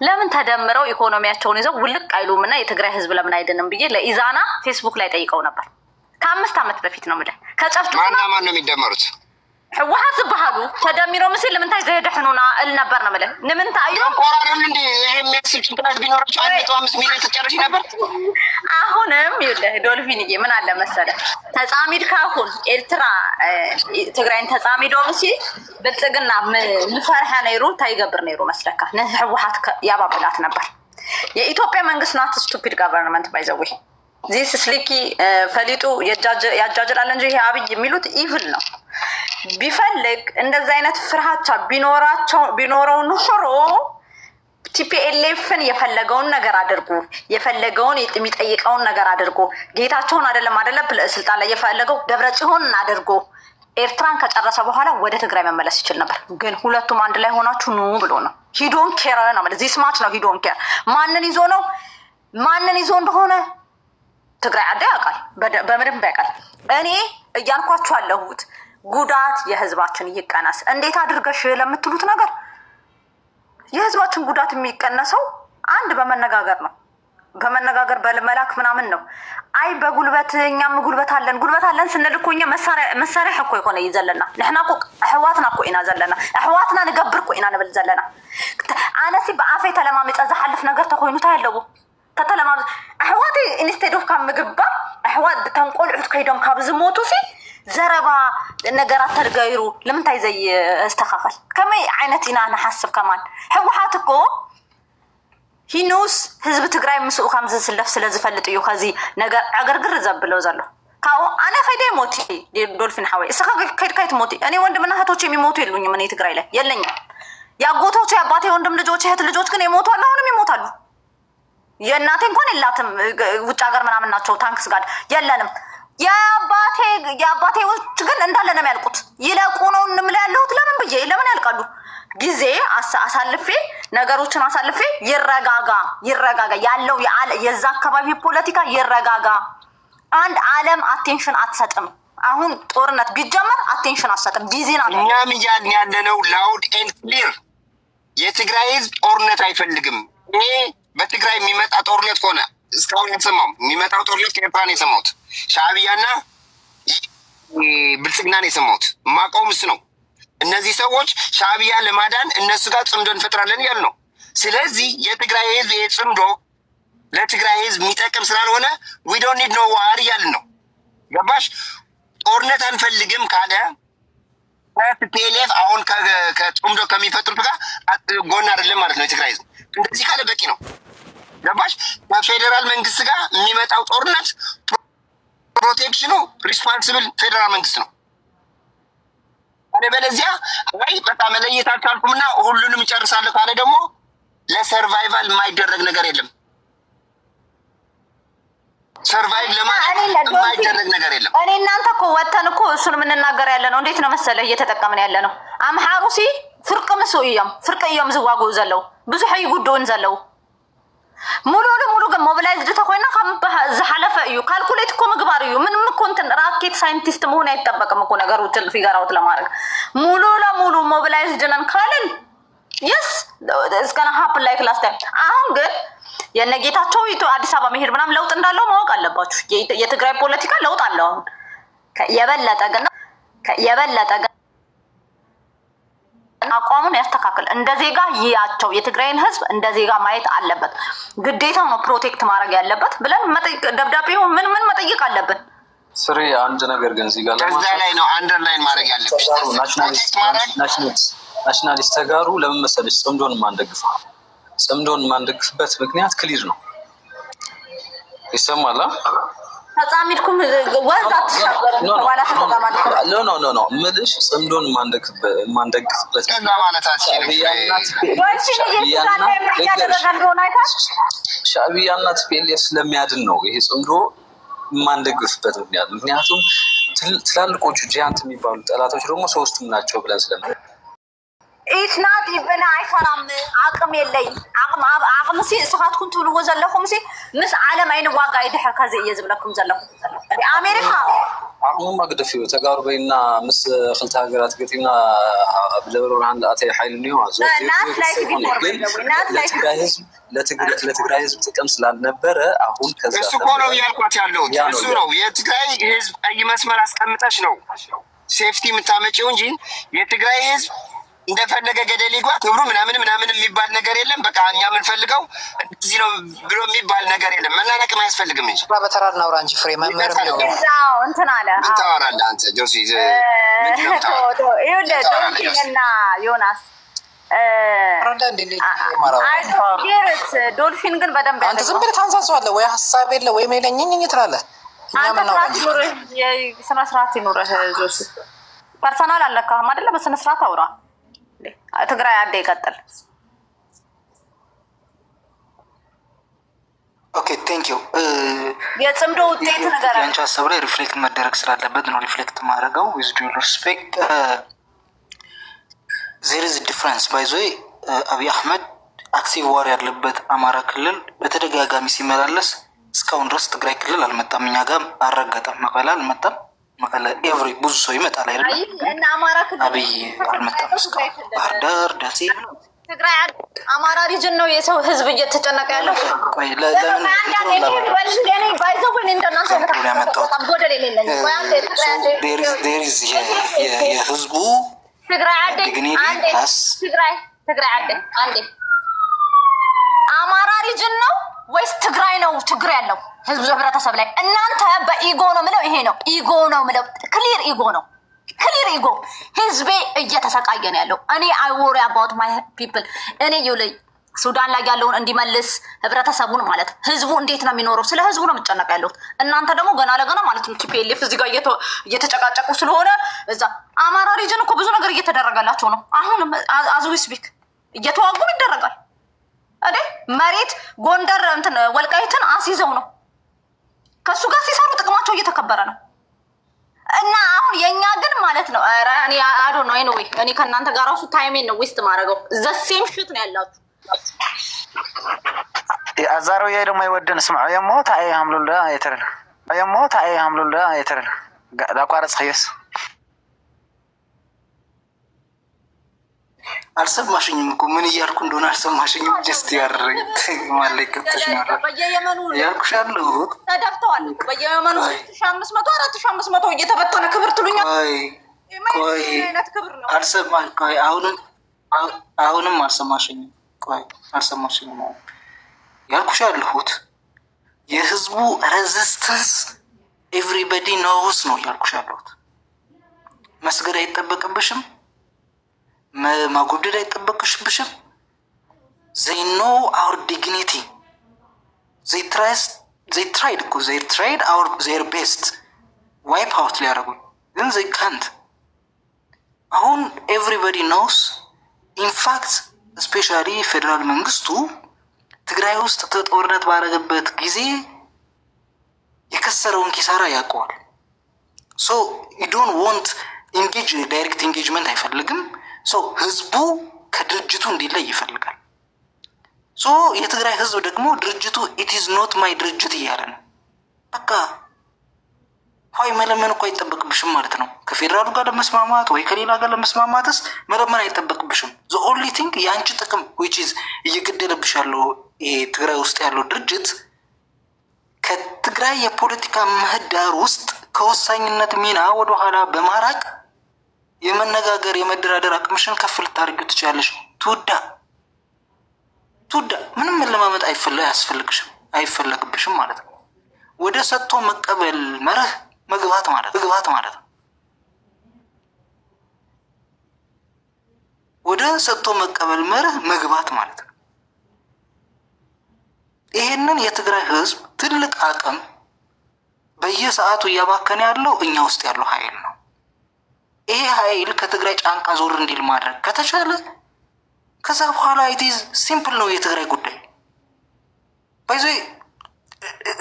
ለምን ተደምረው ኢኮኖሚያቸውን ይዘው ውልቅ አይሉምና የትግራይ ህዝብ ለምን አይደንም ብዬ ለኢዛና ፌስቡክ ላይ ጠይቀው ነበር። ከ5 ዓመት በፊት ነው ማለት ከጨፍቱ ማን ነው የሚደመሩት? ህወሓት ዝበሃሉ ተደሚሮም ሲል ለምንታይ ዘይደሕኑና እል ነበር ነው ማለት ለምንታይ ቆራረን እንዴ ይሄ የሚያስብ ጭንቅላት ቢኖራቸው 1.5 ሚሊዮን ተጨርሽ ነበር። አሁንም ይኸውልህ ዶልፊንዬ ምን አለ መሰለህ ተጻሚድ ካሁን ኤርትራ ትግራይን ተጻሚዶም ሲል ብልጽግና ምፈርሐ ነይሩ ታይገብር ነይሩ መስለካ ህወሓት ያባብላት ነበር። የኢትዮጵያ መንግስት ናት ስቱፒድ ጋቨርንመንት ባይ ዘ ዌይ ዚስ ስሊኪ ፈሊጡ ያጃጅላል እንጂ ይሄ አብይ የሚሉት ኢቭል ነው። ቢፈልግ እንደዛ አይነት ፍርሃቻ ቢኖረው ኖሮ ቲፒኤልኤፍን የፈለገውን ነገር አድርጎ የፈለገውን የሚጠይቀውን ነገር አድርጎ ጌታቸውን አይደለም ስልጣን ላይ የፈለገው ደብረጽዮን አድርጎ ኤርትራን ከጨረሰ በኋላ ወደ ትግራይ መመለስ ይችል ነበር። ግን ሁለቱም አንድ ላይ ሆናችሁ ኑ ብሎ ነው። ሂዶን ኬር ነው ማለት ዚስ ማች ነው። ሂዶን ኬር ማንን ይዞ እንደሆነ ትግራይ አዳ ያውቃል፣ በምንም ያውቃል። እኔ እያልኳችሁ አለሁት ጉዳት የህዝባችን ይቀነስ። እንዴት አድርገሽ ለምትሉት ነገር የህዝባችን ጉዳት የሚቀነሰው አንድ በመነጋገር ነው። በመነጋገር በመላክ ምናምን ነው። አይ በጉልበት እኛም ጉልበት አለን ስንል እኮ እኛ መሳሪያ እኮ ይኮነ ይዘለና ንሕና እኮ አህዋትና እኮ ኢና ዘለና አህዋትና ንገብር እኮ ኢና ንብል ዘለና አነሲ በአፌ ተለማምፀ ዝሓልፍ ነገር ተኮይኑ ታያለዎ ተተለማም አህዋቲ ኢንስቴድ ኦፍ ካብ ምግባር አህዋት ተንቆልዑት ከይዶም ካብ ዝሞቱ ሲ ዘረባ ነገራት ተርጋይሩ ለምንታይ ዘይ እስተኻኸል ከመይ ዓይነት ኢና ንሓስብ ከማን ህወሓት እኮ ሂኖስ ህዝብ ትግራይ ምስኡ ከም ዝስለፍ ስለ ዝፈልጥ እዩ ከዚ ነገር አገርግር ዘብለው ዘሎ ካው አነ ከይደ ሞቲ ዶልፊን ሓወይ እስኻ ከይድካይት ሞቲ እኔ ወንድምና እህቶች የሚሞቱ የሉኝም። እኔ ትግራይ ላይ የለኝም። ያጎቶች ያባቴ ወንድም ልጆች እህት ልጆች ግን ይሞታሉ። አሁንም ይሞታሉ። የእናቴ እንኳን የላትም ውጭ ሀገር ምናምን ናቸው። ታንክስ ጋር የለንም። የአባቴዎች ግን እንዳለ ነው የሚያልቁት። ይለቁ ነው እንምላ ያለሁት ለምን ብዬ ለምን ያልቃሉ? ጊዜ አሳልፌ ነገሮችን አሳልፌ ይረጋጋ ያለው የዛ አካባቢ ፖለቲካ ይረጋጋ። አንድ ዓለም አቴንሽን አትሰጥም። አሁን ጦርነት ቢጀመር አቴንሽን አትሰጥም። ቢዚና እኛም እያልን ያለነው ላውድ ኤንድ ክሊር የትግራይ ህዝብ ጦርነት አይፈልግም። እኔ በትግራይ የሚመጣ ጦርነት ከሆነ እስካሁን ያልሰማሁም። የሚመጣው ጦርነት ከኤርትራ ነው የሰማሁት። ሻዕቢያና ብልጽግና ነው የሰማሁት። ማቆም እሱ ነው። እነዚህ ሰዎች ሻዕቢያን ለማዳን እነሱ ጋር ጽምዶ እንፈጥራለን እያሉ ነው። ስለዚህ የትግራይ ህዝብ የጽምዶ ለትግራይ ህዝብ የሚጠቅም ስላልሆነ ዊ ዶንት ኒድ ኖ ዋር እያልን ነው። ገባሽ? ጦርነት አንፈልግም ካለ ቲፒኤልኤፍ አሁን ከጽምዶ ከሚፈጥሩት ጋር ጎን አይደለም ማለት ነው። የትግራይ ህዝብ እንደዚህ ካለ በቂ ነው። ገባሽ? ከፌዴራል መንግስት ጋር የሚመጣው ጦርነት ፕሮቴክሽኑ ሪስፖንሲብል ፌዴራል መንግስት ነው። አለበለዚያ ወይ በቃ መለየት አልቻልኩምና ሁሉንም እጨርሳለሁ ካለ ደግሞ ለሰርቫይቫል የማይደረግ ነገር የለም። ሰርቫይቭ ለማድረግ የማይደረግ ነገር የለም። እኔ እናንተ እኮ ወተን እኮ እሱን የምንናገር ያለ ነው። እንዴት ነው መሰለህ እየተጠቀምን ያለ ነው። አምሓሩሲ ፍርቅ ምሱ እዮም ፍርቅ እዮም ዝዋጉ ዘለው ብዙሕ ይጉድኡን ዘለው ሙሉ ለሙሉ ግን ሞቢላይዝድ ተኮይና ከም ዝሓለፈ እዩ። ካልኩሌት እኮ ምግባር እዩ። ምንም እኮ እንትን ራኬት ሳይንቲስት መሆን አይጠበቅም እኮ ነገሮችን ፊገራውት ለማድረግ ሙሉ ለሙሉ ሞቢላይዝድ ነን ካልን የስ እስከና ሀፕን ላይክ ላስት ታይም። አሁን ግን የነጌታቸው አዲስ አበባ መሄድ ምናምን ለውጥ እንዳለው ማወቅ አለባችሁ። የትግራይ ፖለቲካ ለውጥ አለው አሁን የበለጠ ግን አቋሙን ያስተካክል። እንደ ዜጋ ይያቸው የትግራይን ህዝብ እንደ ዜጋ ማየት አለበት። ግዴታው ነው ፕሮቴክት ማድረግ ያለበት ብለን ደብዳቤው ምን መጠየቅ አለብን። ስሪ አንድ ነገር ግን እዚህ ጋር ከዛ ላይ ነው አንደርላይን ማድረግ ያለብሽ። ናሽናሊስት ተጋሩ ለምን መሰለሽ ጽምዶን ማንደግፈው? ጽምዶን ማንደግፍበት ምክንያት ክሊር ነው። ይሰማል? ተጻሚድኩም ወዛት ተሻገረ ወላ ተቀማጥ ኖ ምልሽ ጽምዶን ማንደግፍበት ሻዕቢያና ቲፒኤልኤፍ ስለሚያድን ነው ይሄ ጽምዶ ማንደግፍበት ምክንያቱም ትላልቆቹ ጂያንት የሚባሉ ጠላቶች ደግሞ ሶስቱም ናቸው ብለን ስለምን ኢስናት ይበና አይፈራም። አቅም የለይ አቅም ሲ እስኻትኩም ትብልዎ ዘለኹም ሲ ምስ ዓለም አይንዋጋ ይድሕር ከዚ እየ ዝብለኩም ዘለኹም። አሜሪካ አቅሙ ማግደፍ እዩ ተጋሩ በይና ምስ ክልተ ሃገራት ገጢምና ብለበለ ብርሃን ለኣተይ ሓይል እኒሆ ለትግራይ ህዝብ ጥቅም ስላልነበረ አሁን ከዛ እሱ እኮ ነው እያልኳት ያለሁት። እሱ ነው የትግራይ ህዝብ ቀይ መስመር አስቀምጠሽ ነው ሴፍቲ የምታመጪው እንጂ የትግራይ ህዝብ እንደፈለገ ገደል ይግባ ክብሩ ምናምን የሚባል ነገር የለም። በቃ እኛ የምንፈልገው እዚህ ነው ብሎ የሚባል ነገር የለም። መናነቅም አያስፈልግም እንጂ በተራራ ነው አንቺ ፍሬ መመር ነው እንትን አለ ምን ታወራለህ አንተ ጆሲ? ዶልፊንና ዮናስ ዶልፊን ግን በደንብ አንተ ዝም ብለህ ታንሳሳዋለህ ወይ ሀሳብ የለ ወይ ሜለኝኝ ትላለህ። ስነ ስርዓት ይኑርህ ጆሲ። ፐርሰናል አለካህም አይደለ? በስነ ስርዓት አውራ። ትግራይ አደ ይቀጥል። ኦኬ ቴንክ ዩ። የጽምዶ ውጤት ነገር አንቺ ሀሳብ ላይ ሪፍሌክት መደረግ ስላለበት ነው ሪፍሌክት ማድረገው። ዊዝ ዲው ሪስፔክት ዜር ኢዝ ዲፍረንስ ባይ ዘ ወይ አብይ አህመድ አክቲቭ ዋር ያለበት አማራ ክልል በተደጋጋሚ ሲመላለስ እስካሁን ድረስ ትግራይ ክልል አልመጣም። እኛ ጋር አረጋጣም። መቀለ አልመጣም። መቀለ ኤቭሪ ብዙ ሰው ይመጣል አይደል? እና አማራ ክልል አብይ አልመጣም። ባህር ዳር፣ ደሴ፣ ትግራይ አማራ ሪጅን ነው የሰው ህዝብ እየተጨነቀ ያለው። ቆይ ለምን የህዝቡ ትግራይ አንዴ አማራ ሪጅን ነው ወይስ ትግራይ ነው ችግር ያለው ህዝብ ህብረተሰብ ላይ? እናንተ በኢጎ ነው ምለው። ይሄ ነው ኢጎ ነው ምለው። ክሊር ኢጎ ነው። ክሊር ኢጎ። ህዝቤ እየተሰቃየ ነው ያለው። እኔ አይ ወሪ አባውት ማይ ፒፕል። እኔ ይኸውልኝ ሱዳን ላይ ያለውን እንዲመልስ ህብረተሰቡን ማለት ህዝቡ እንዴት ነው የሚኖረው? ስለ ህዝቡ ነው የምጨነቅ ያለሁት። እናንተ ደግሞ ገና ለገና ማለት ነው ቲፒኤልኤፍ እዚህ ጋር እየተጨቃጨቁ ስለሆነ እዛ አማራ ሪጅን እኮ ብዙ ነገር እየተደረገላቸው ነው። አሁን አዝዊ ስፒክ እየተዋጉ ይደረጋል አይደል? መሬት ጎንደር እንትን ወልቃይትን አስይዘው ነው ከሱ ጋር ሲሰሩ ጥቅማቸው እየተከበረ ነው። እና አሁን የኛ ግን ማለት ነው ኧረ እኔ አዶ ነው ኤኒዌይ እኔ ከእናንተ ጋር ራሱ ታይሜን ነው ዌስት ማድረገው። ዘ ሴም ሽት ነው ያላችሁ። አዛሮ ያ ደግሞ ይወደን ስማው የሞት አይ አምሉላ የተረለ أيام موت الحمد لله يترى لا قارص خيس አልሰማሽኝም እኮ ምን እያልኩ እንደሆነ አልሰማሽኝም። ጀስት ያደረግት ማለክ ተሽናራ ያልኩሽ አለሁት ተደፍተዋል። በየመኑ 3500 4500 እየተበተነ ክብር ትሉኛል። ቆይ አልሰማሽ ቆይ አሁንም አልሰማሽኝም። ቆይ አልሰማሽኝም ያልኩሽ አለሁት የህዝቡ ሬዚስተንስ ኤቭሪባዲ ኖውስ ነው ያልኩሽ አለሁት። መስገድ አይጠበቅብሽም ማጉደድ አይጠበቅብሽም። they know our dignity they tried their best wipe out ሊያደርጉን ግን they can't አሁን everybody knows in fact especially ፌደራል መንግስቱ ትግራይ ውስጥ ጦርነት ባደረገበት ጊዜ የከሰረውን ኪሳራ ያውቀዋል። so you don't want direct engagement አይፈልግም። so ህዝቡ ከድርጅቱ እንዲለይ ይፈልጋል። so የትግራይ ህዝብ ደግሞ ድርጅቱ it is not my ድርጅት እያለ ነው። በቃ ሆይ መለመን እኮ አይጠበቅብሽም ማለት ነው። ከፌደራሉ ጋር ለመስማማት ወይ ከሌላ ጋር ለመስማማትስ መለመን አይጠበቅብሽም። the only thing ያንቺ ጥቅም which is እየገደለብሽ ያለው ይሄ ትግራይ ውስጥ ያለው ድርጅት ከትግራይ የፖለቲካ ምህዳር ውስጥ ከወሳኝነት ሚና ወደ ኋላ በማራቅ የመነጋገር የመደራደር አቅምሽን ከፍ ልታደርጊው ትችያለሽ። ቱዳ ምንም ለማመጥ አይፈለግብሽም ማለት ነው። ወደ ሰጥቶ መቀበል መርህ መግባት ማለት ነው። ወደ ሰጥቶ መቀበል መርህ መግባት ማለት ነው። ይሄንን የትግራይ ህዝብ ትልቅ አቅም በየሰዓቱ እያባከነ ያለው እኛ ውስጥ ያለው ኃይል ነው። ይሄ ኃይል ከትግራይ ጫንቃ ዞር እንዲል ማድረግ ከተቻለ ከዛ በኋላ ኢትዝ ሲምፕል ነው የትግራይ ጉዳይ። ባይዞ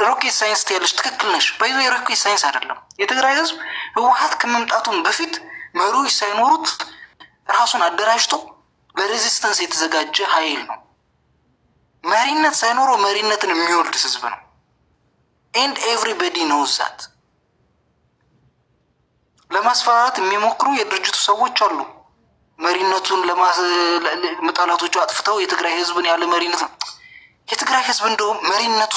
ሮኬት ሳይንስ ያለሽ ትክክል ነሽ። ባይዞ ሮኬት ሳይንስ አይደለም። የትግራይ ህዝብ ህወሓት ከመምጣቱን በፊት መሪዎች ሳይኖሩት ራሱን አደራጅቶ ለሬዚስተንስ የተዘጋጀ ኃይል ነው። መሪነት ሳይኖረው መሪነትን የሚወልድ ህዝብ ነው። and everybody knows that ለማስፈራራት የሚሞክሩ የድርጅቱ ሰዎች አሉ። መሪነቱን ለመጣላቶቹ አጥፍተው የትግራይ ህዝብን ያለ መሪነት ነው። የትግራይ ህዝብ እንደውም መሪነቱ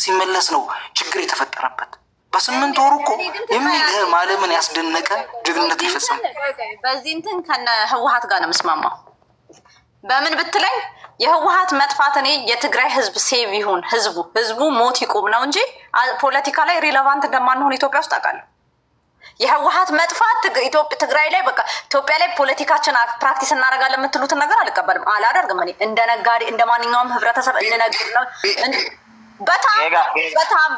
ሲመለስ ነው ችግር የተፈጠረበት። በ8 ወሩ እኮ የሚገርም ዓለምን ያስደነቀ ጀግንነት ይፈጸም። በዚህ እንትን ከነ ህወሓት ጋር ነው መስማማው። በምን ብትለኝ የህወሓት መጥፋት እኔ የትግራይ ህዝብ ሴቭ ይሁን ህዝቡ ሞት ይቆም ነው እንጂ ፖለቲካ ላይ ሪሌቫንት እንደማንሆን ኢትዮጵያ ውስጥ አውቃለሁ። የህወሓት መጥፋት ትግራይ ላይ በቃ ኢትዮጵያ ላይ ፖለቲካችን ፕራክቲስ እናደርጋለን የምትሉትን ነገር አልቀበልም፣ አላደርግም። እኔ እንደ ነጋዴ እንደ ማንኛውም ህብረተሰብ እንነግር ነው በጣም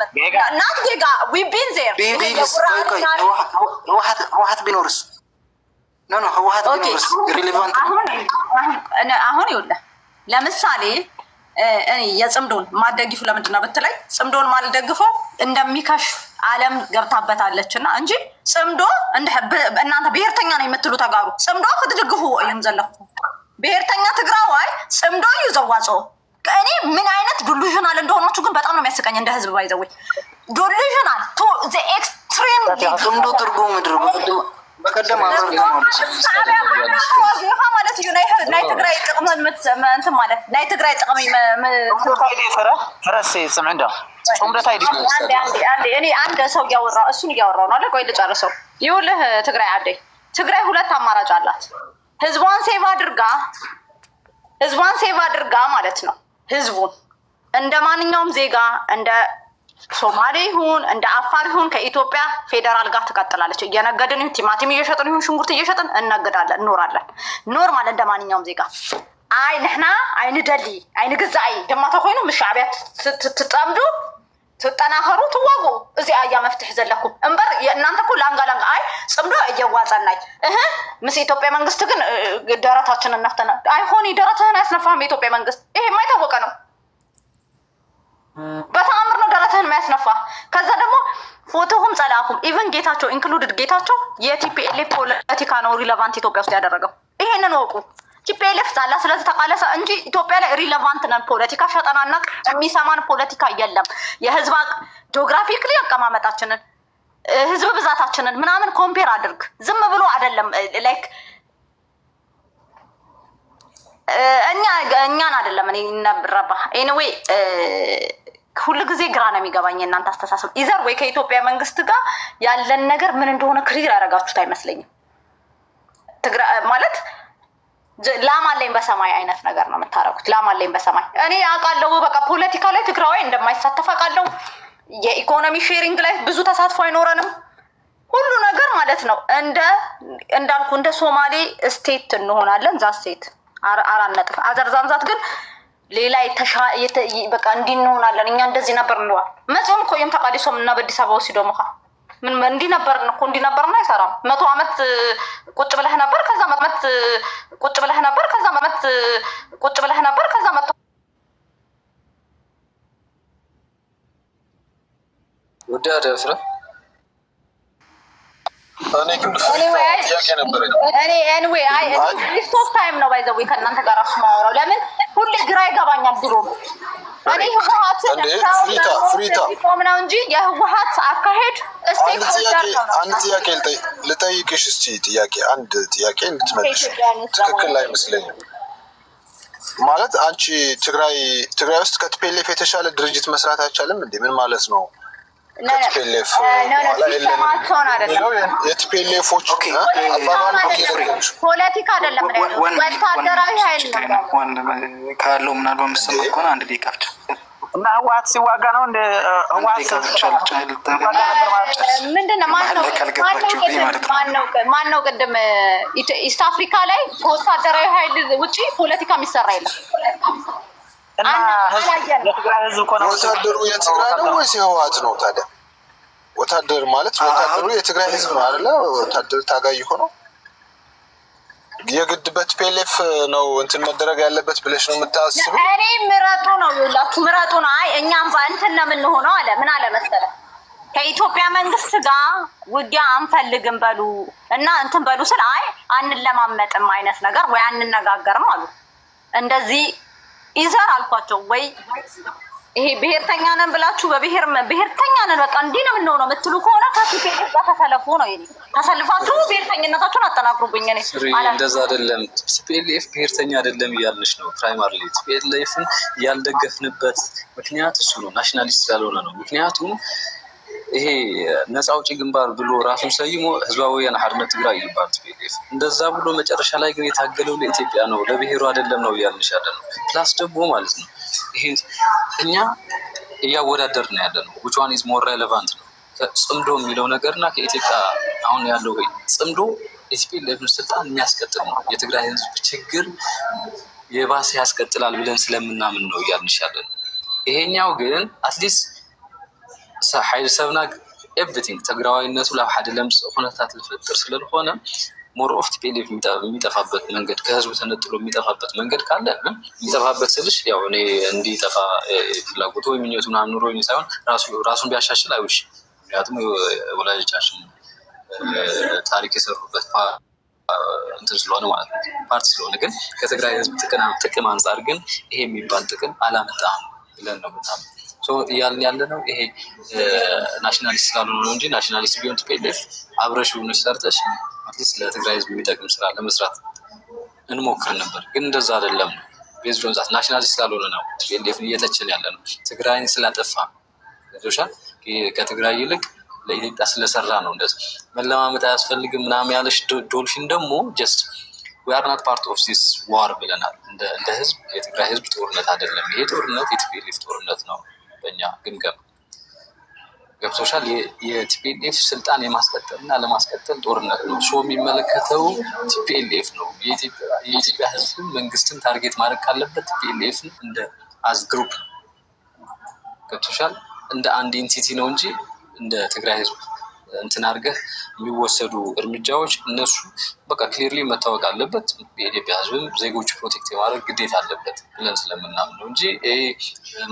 ናት ጌጋ ዊ ቢን ዜር ህወሓት ቢኖርስ ህወሓት ቢኖርስ ሪሌቫንት አሁን ይኸውልህ ለምሳሌ እኔ የጽምዶን ማደግፉ ለምንድን ነው ብትለኝ ጽምዶን ማልደግፈው እንደሚከሽፍ ዓለም ገብታበታለችና እንጂ ጽምዶ እናንተ ብሔርተኛ ነው የምትሉ ተጋሩ ጽምዶ ክትደግፉ እየም ዘለኹ ብሔርተኛ ትግራዋይ ጽምዶ ይዘዋጾ እኔ ምን አይነት ዲሉዥናል እንደሆናችሁ ግን በጣም ነው የሚያስቀኝ። እንደ ህዝብ ባይዘው ዲሉዥናል ቱ ዘ ኤክስትሪም ጽምዶ ትርጉም ምድር በቀደም ማለት እዩ ናይ ትግራይ ጥቅም እንትን ማለት ናይ ትግራይ ጥቅም ፈረስ ጽምዕ እንዳ ጽምዶታይ እኔ አንድ ሰው እሱን እያወራው ነው አለ። ቆይ ልጨርሰው። ይኸውልህ ትግራይ ሁለት አማራጭ አላት። ህዝቧን ሴቭ አድርጋ ማለት ነው። ህዝቡን እንደ ማንኛውም ዜጋ እንደ ሶማሌ ይሁን እንደ አፋር ይሁን ከኢትዮጵያ ፌደራል ጋር ትቀጥላለች። እየነገድን ቲማቲም እየሸጥን ይሁን ሽንኩርት እየሸጥን እነግዳለን፣ እንኖራለን። ኖርማል እንደ ማንኛውም ዜጋ አይ ንሕና አይንደሊ አይንግዛይ ጀማታ ኮይኑ ምስ ሻዕብያ ትጠምዱ ትጠናኸሩ ትዋጉ እዚ አያ መፍትሕ ዘለኩም እምበር እናንተ እኮ ላንጋ አይ ጽምዶ እየዋጸናይ ምስ ኢትዮጵያ መንግስት ግን ደረታችንን ነፍተና አይሆን ደረትህን አያስነፋህም የኢትዮጵያ መንግስት። ይሄ የማይታወቀ ነው። በተአምር ነው ደረትህን የሚያስነፋ። ከዛ ደግሞ ፎቶሁም ጸላሁም ኢቨን ጌታቸው ኢንክሉድድ ጌታቸው የቲፒኤልኤፍ ፖለቲካ ነው ሪሌቫንት ኢትዮጵያ ውስጥ ያደረገው። ይሄንን ወቁ። ቲፒኤልኤፍ ዛላ ስለዚህ ተቃለሰ እንጂ ኢትዮጵያ ላይ ሪሌቫንት ነን። ፖለቲካ ሸጠናናቅ የሚሰማን ፖለቲካ የለም። ጂኦግራፊካሊ አቀማመጣችንን ህዝብ ብዛታችንን ምናምን ኮምፔር አድርግ። ዝም ብሎ አይደለም ላይክ እኛን አይደለም እኔ ነብረባ ኤኒዌይ ሁሉ ጊዜ ግራ ነው የሚገባኝ እናንተ አስተሳሰብ ኢዘር ወይ ከኢትዮጵያ መንግስት ጋር ያለን ነገር ምን እንደሆነ ክሊር ያደርጋችሁት አይመስለኝም። ማለት ላማለኝ በሰማይ አይነት ነገር ነው የምታረጉት። ላማለኝ በሰማይ እኔ አውቃለሁ። በቃ ፖለቲካ ላይ ትግራዋይ እንደማይሳተፍ አውቃለሁ። የኢኮኖሚ ሼሪንግ ላይ ብዙ ተሳትፎ አይኖረንም። ሁሉ ነገር ማለት ነው እንዳልኩ እንደ ሶማሌ ስቴት እንሆናለን። ዛ ስቴት አራነጥፍ አዘርዛንዛት ግን ሌላ በቃ እንዲህ እንሆናለን። እኛ እንደዚህ ነበር እንዋል መጾም ኮይም ተቃዲሶም እና በአዲስ አበባ ወሲዶ መካ ምን እንዲህ ነበርን እኮ እንዲህ ነበርና አይሰራም። 100 ዓመት ቁጭ ብለህ ነበር ከዛ መጥመት ቁጭ ብለህ ነበር ከዛ መጥመት ቁጭ ብለህ ነበር ከዛ መጥቶ ወደ አደፍራ anyway this of time ነው ባይ ዘ ወይ ከእናንተ ጋር አስማውራው ለምን ሁሌ ግራ ይገባኛል። ድሮ እኔ ህወሓት ፍሪታ ነው እንጂ የህወሓት አካሄድ ስቴክ አንድ ጥያቄ ልጠይቅሽ እስቲ አንድ ጥያቄ እንድትመልሽ ትክክል አይመስለኝም። ማለት አንቺ ትግራይ ውስጥ ከቲፒኤልኤፍ የተሻለ ድርጅት መስራት አይቻልም እንዴ? ምን ማለት ነው? ከቲፒኤልኤፍ የቲፒኤልኤፎች ፖለቲካ አይደለም ወታደራዊ ኃይል ነው ካለው ምናልባት መስመር ከሆነ አንድ ደቂቃ ብቻ እና ህወሓት ሲዋጋ ነው እንደ ህወሓት ምንድነው ማነው ቅድም ኢስት አፍሪካ ላይ ከወታደራዊ ኃይል ውጪ ፖለቲካ የሚሰራ የለም። እና የትግራይ ህዝብ እኮ ነው ወታደሩ የትግራይ ነው ወይስ የህወሓት ነው ታዲያ? ወታደር ማለት ወታደሩ የትግራይ ህዝብ ነው አይደለ? ወታደር ታጋይ ሆኖ የግድ በቲፒኤልኤፍ ነው እንትን መደረግ ያለበት ብለሽ ነው የምታስበው? እኔ ምረጡ ነው ይላችሁ ምረጡ ነው። አይ እኛም እንትን ነው የምንሆነው አለ ምን አለ መሰለህ ከኢትዮጵያ መንግስት ጋር ውጊያ አንፈልግም በሉ እና እንትን በሉ ስል አይ አንለማመጥም አይነት ነገር ወይ አንነጋገርም አሉ። እንደዚህ ይዘር አልኳቸው። ወይ ይሄ ብሔርተኛ ነን ብላችሁ ብሔርተኛ ነን በቃ እንዲህ ነው የምንሆነው የምትሉ ከሆነ ከቲፒኤልኤፍ ጋር ተሰለፉ ነው የኔ ተሰልፋችሁ ብሔርተኝነታችሁን አጠናክሩብኝ። እኔ እንደዛ አይደለም። ቲፒኤልኤፍ ብሔርተኛ አይደለም እያልንሽ ነው። ፕራይማሪሊ ቲፒኤልኤፍን ያልደገፍንበት ምክንያት እሱ ነው፣ ናሽናሊስት ስላልሆነ ነው። ምክንያቱም ይሄ ነፃ አውጪ ግንባር ብሎ ራሱን ሰይሞ ህዝባዊ ወያነ ሓርነት ትግራይ ይባል ቲፒኤልኤፍ እንደዛ ብሎ መጨረሻ ላይ ግን የታገለው ለኢትዮጵያ ነው፣ ለብሔሩ አይደለም ነው እያልንሽ ያለ ነው። ፕላስ ደግሞ ማለት ነው ይሄ እኛ እያወዳደርን ነው ያለ ነው which one is more relevant ነው ጽምዶ የሚለው ነገርና ከኢትዮጵያ አሁን ያለው ጽምዶ የቲፒኤልኤፍን ስልጣን የሚያስቀጥል ነው። የትግራይ ህዝብ ችግር የባሰ ያስቀጥላል ብለን ስለምናምን ነው እያልንሽ ያለ ነው። ይሄኛው ግን አትሊስት ኃይል ሰብና ኤቭሪቲንግ ትግራዋይነቱ ላይ ሓደ ለምጽ ሁነታት ልፈጥር ስለሆነ ሞር ኦፍ ቲፒኤልኤፍ የሚጠፋበት መንገድ ከህዝቡ ተነጥሎ የሚጠፋበት መንገድ ካለ የሚጠፋበት ስልሽ ያው እኔ እንዲጠፋ ፍላጎቱ ወይ ምኞቱ ምናምን ኑሮኝ ሳይሆን ራሱን ቢያሻሽል አይውሽ። ምክንያቱም ወላጆቻችን ታሪክ የሰሩበት እንትን ስለሆነ ማለት ነው ፓርቲ ስለሆነ፣ ግን ከትግራይ ህዝብ ጥቅም አንጻር ግን ይሄ የሚባል ጥቅም አላመጣም ብለን ነው በጣም እያልን ያለ ነው። ይሄ ናሽናሊስት ስላልሆነ ነው እንጂ ናሽናሊስት ቢሆን ቲፒኤልኤፍ አብረሽ ሆነሽ ሰርተሽ አትሊስት ለትግራይ ህዝብ የሚጠቅም ስራ ለመስራት እንሞክር ነበር። ግን እንደዛ አይደለም ነው ቤዝድ ኦን ዛት ናሽናሊስት ስላልሆነ ነው ቲፒኤልኤፍን እየተቸን ያለ ነው። ትግራይን ስላጠፋ ቶሻል ከትግራይ ይልቅ ለኢትዮጵያ ስለሰራ ነው። እንደዚህ መለማመጥ አያስፈልግም ምናምን ያለሽ ዶልፊን ደግሞ ጀስት we are not part of this war ብለናል። እንደ ህዝብ የትግራይ ህዝብ ጦርነት አይደለም ይሄ ጦርነት የቲፒኤልኤፍ ጦርነት ነው በእኛ ግምገማ። ገብቶሻል? የቲፒኤልኤፍ ስልጣን የማስቀጠልና ለማስቀጠል ጦርነት ነው። ሶ የሚመለከተው ቲፒኤልኤፍ ነው። የኢትዮጵያ ህዝብ መንግስትን ታርጌት ማድረግ ካለበት ቲፒኤልኤፍን እንደ አዝ ግሩፕ ገብቶሻል? እንደ አንድ ኢንቲቲ ነው እንጂ እንደ ትግራይ ህዝብ እንትን አድርገህ የሚወሰዱ እርምጃዎች እነሱ በቃ ክሊርሊ መታወቅ አለበት። የኢትዮጵያ ህዝብም ዜጎቹ ፕሮቴክት የማድረግ ግዴታ አለበት ብለን ስለምናምን ነው እንጂ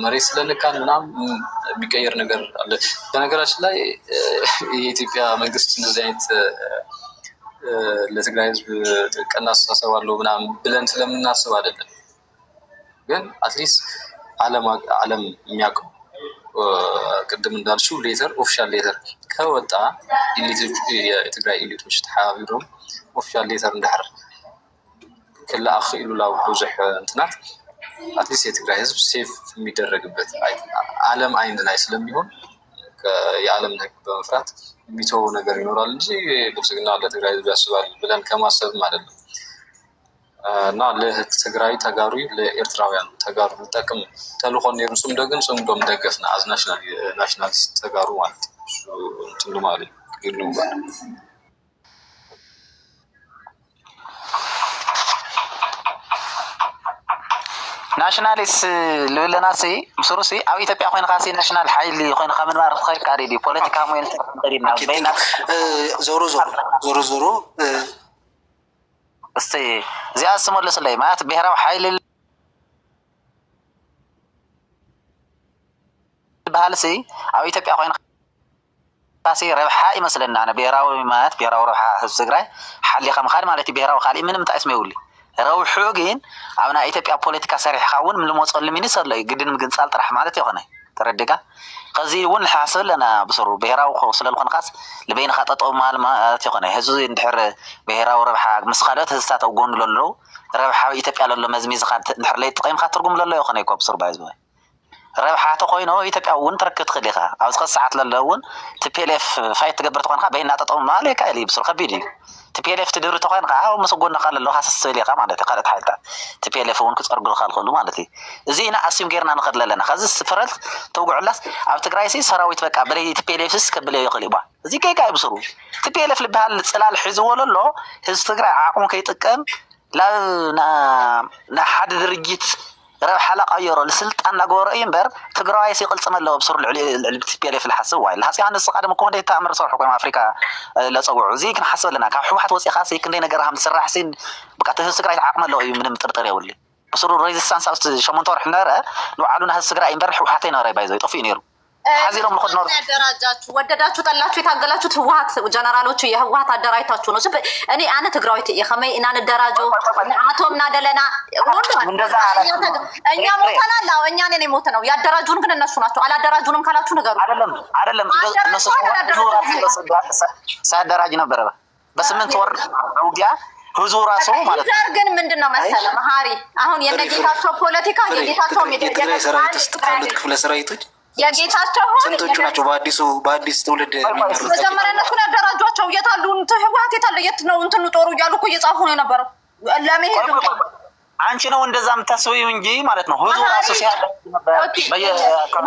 መሬት ስለነካን ምናምን የሚቀየር ነገር አለ። በነገራችን ላይ የኢትዮጵያ መንግስት እንደዚህ አይነት ለትግራይ ህዝብ ቀና አስተሳሰብ አለው ምናምን ብለን ስለምናስብ አይደለም። ግን አትሊስት ዓለም የሚያውቀው ቅድም እንዳልሽው ሌተር ኦፊሻል ሌተር ከወጣ የትግራይ ኤሊቶች ተሓቢሮም ኦፊሻል ሌተር እንዳሕር ክላኣኽ ኢሉ ላው ብዙሕ እንትናት አትሊስት የትግራይ ህዝብ ሴፍ የሚደረግበት ዓለም አይን ላይ ስለሚሆን የዓለም ህግ በመፍራት የሚተው ነገር ይኖራል እንጂ ብልጽግና ለትግራይ ህዝብ ያስባል ብለን ከማሰብም አይደለም። እና ለትግራይ ተጋሩ ለኤርትራውያን ተጋሩ ጠቅም ተልኾን የርሱም ደግም ጽምዶም ደገፍና አዝ ናሽናሊስት ተጋሩ ማለት እንትሉ ማለት ግሉ ናሽናሊስት ልብለናሲ ብስሩሲ ኣብ ኢትዮጵያ ኮይንካ ሲ ናሽናል ሓይሊ ኮይንካ ምንባር ትኸይድ ካዲዲ ፖለቲካ ሞይን ተሪድና በይና ዞሮ እስቲ እዚኣ ስመለስለይ ማለት ብሔራዊ ሓይሊ ባህልሲ ኣብ ኢትዮጵያ ኮይንካ ሲ ረብሓ ይመስለና ኣነ ብሔራዊ ማለት ብሔራዊ ረብሓ ህዝቢ ትግራይ ሓሊኻ ምኻድ ማለት ብሔራዊ ካልእ ምንም እንታይ እስመ ይውሊ ረውሑ ግን ኣብና ኢትዮጵያ ፖለቲካ ሰሪሕካ እውን ልመፀሉ ሚኒስተር ኣሎ ግድን ምግንፃል ጥራሕ ማለት ይኾነ ተረዲጋ ከዚ እውን ልሓስብ ኣለና ብስሩ ብሔራዊ ስለልኮንካስ ልበይንካ ጠጠው ማለት ይኾነ ህዝቢ እንድሕር ብሔራዊ ረብሓ ምስ ካልኦት ህዝብታት ኣብ ጎኑ ዘሎ ረብሓ ኢትዮጵያ ዘሎ መዝሚዝካ እንድሕር ለይጥቀምካ ትርጉም ዘሎ ይኾነ ይኮ ብስሩ ባይዝ ረብሓ ተኮይኖ ኢትዮጵያ እውን ትረክብ ትኽእል ኢኻ ኣብዚ ኸ ሰዓት ዘሎ እውን ቲፒኤልኤፍ ፋይት ትገብር ተኮንካ በይና ጠጠው ማለት ይካእል ብስሩ ከቢድ እዩ ቲፒኤልኤፍ ትድሪ ተኮይንካ ኣብ መስጎንካ ዘሎ ሃሰስ ስብል ኢኻ ማለት እዩ ካልኦት ሓይልታት ቲፒኤልኤፍ እውን ክፀርጉልካ ዝኽእሉ ማለት እዩ እዚ ኢና ኣስዩም ጌርና ንኸድለ ኣለና ከዚ ስፍረት ተውጉዕላስ ኣብ ትግራይ ሲ ሰራዊት በቃ በለይ ቲፒኤልኤፍስ ከብለዮ ይኽእል እዩ እዚ ከይካ ይብስሩ ቲፒኤልኤፍ ልበሃል ፅላል ሒዝዎ ዘሎ ህዝቢ ትግራይ ዓቕሙ ከይጥቀም ንሓደ ድርጅት ረብሓ ላቀየሮ ልስልጣን እናገበሮ እዩ እምበር ትግራዋይ ሲቅልፅም ኣለዎ ብስሩ ልዕሊ ቲፒኤልኤፍ ዝሓስብ ዋይ ልሃሲ ኣነስ ቀደም እኮ እንዴት ተኣምር ሰርሑ ኮይኖም ኣፍሪካ ለፀውዑ እዚ ክንሓስብ ኣለና ካብ ሕወሓት ወፂኻ ሲ ክንደይ ነገር ከም ዝስራሕ ሲ በቃ ህዝቢ ትግራይ ዓቕሚ ኣለዎ እዩ ምንም ጥርጥር የብሉ ብስሩ ሬዚስታንስ ኣብቲ 8 ወርሒ ነበረ ንባዕሉ ህዝቢ ትግራይ እምበር ሕወሓት ኣይነበረ ባይዞ ጠፊኡ ነይሩ ሓዚሮም ልኹድ ኖር ያደራጃችሁ ወደዳችሁ ጠላችሁ የታገላችሁት ህወሓት ጀነራሎቹ የህወሓት አደራጅታችሁ ነው እኔ ኣነ ትግራዊት እየ ከመይ ኢና ንደራጆ ንዓቶም ናደለና እኛ ሞተናል አዎ እኛ ነን የሞተ ነው ያደራጁን ግን እነሱ ናቸው አላደራጁንም ካላችሁ ነገሩ አይደለም እነሱ ሳያደራጅ ነበረ በስምንት ወር ውጊያ ህዝቡ ራሱ ማለት ዘር ግን ምንድነው መሰለ መሀሪ አሁን የነጌታቸው ፖለቲካ የጌታቸው የትግራይ ሰራዊት ውስጥ ካሉት ክፍለ ሰራዊቶች የጌታቸው ሆነ ስንቶቹ ናቸው በአዲስ ትውልድ የሚመሩት መጀመሪያ እነሱን ያደራጇቸው የታሉ ህወሓት የታለ የት ነው እንትኑ ጦሩ እያሉ እኮ እየጻፉ ነው የነበረው ለመሄድ አንቺ ነው እንደዛ የምታስበው እንጂ ማለት ነው ህዝቡ ራሱ ሲያደርግ ነበር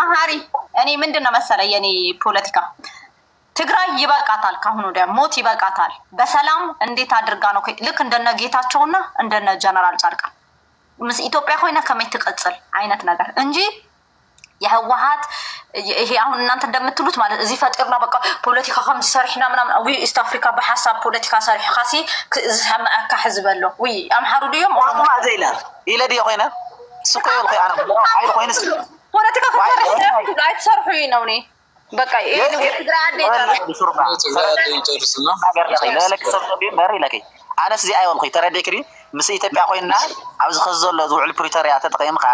መሀሪ እኔ ምንድነው መሰለ የኔ ፖለቲካ ትግራይ ይበቃታል ካሁን ወዲያ ሞት ይበቃታል በሰላም እንዴት አድርጋ ነው ልክ እንደነ ጌታቸውና እንደነ ጀነራል ጻድቃን ምስ ኢትዮጵያ ሆይና ከመይ ትቀጽል አይነት ነገር እንጂ የህወሓት ይሄ አሁን እናንተ እንደምትሉት ማለት እዚህ ፈጥርና በቃ ፖለቲካ ከም ሲሰርሕና ምናምን ወይ ኢስት አፍሪካ በሐሳብ ፖለቲካ ሰርሕ ካሲ ዝሰማዓካ ህዝበሎ ወይ አምሓሩ ድዮም ኦሮሞ ዘይላ ኢለዲ ኮይና ሱቆ ይልኩ አና አይል ኮይንስ ፖለቲካ ከሰርሕ አይተሰርሑ ይነውኒ በቃ ይሄ ትግራይ አደ ይጨርስና ለለክ ሰብሰብ በር ይለኪ ኣነስ እዚ ኣይወልኩ ተረዲክሪ ምስ ኢትዮጵያ ኮይና ኣብዚ ከዘሎ ዝውዕል ፕሪቶሪያ ተጠቂምካ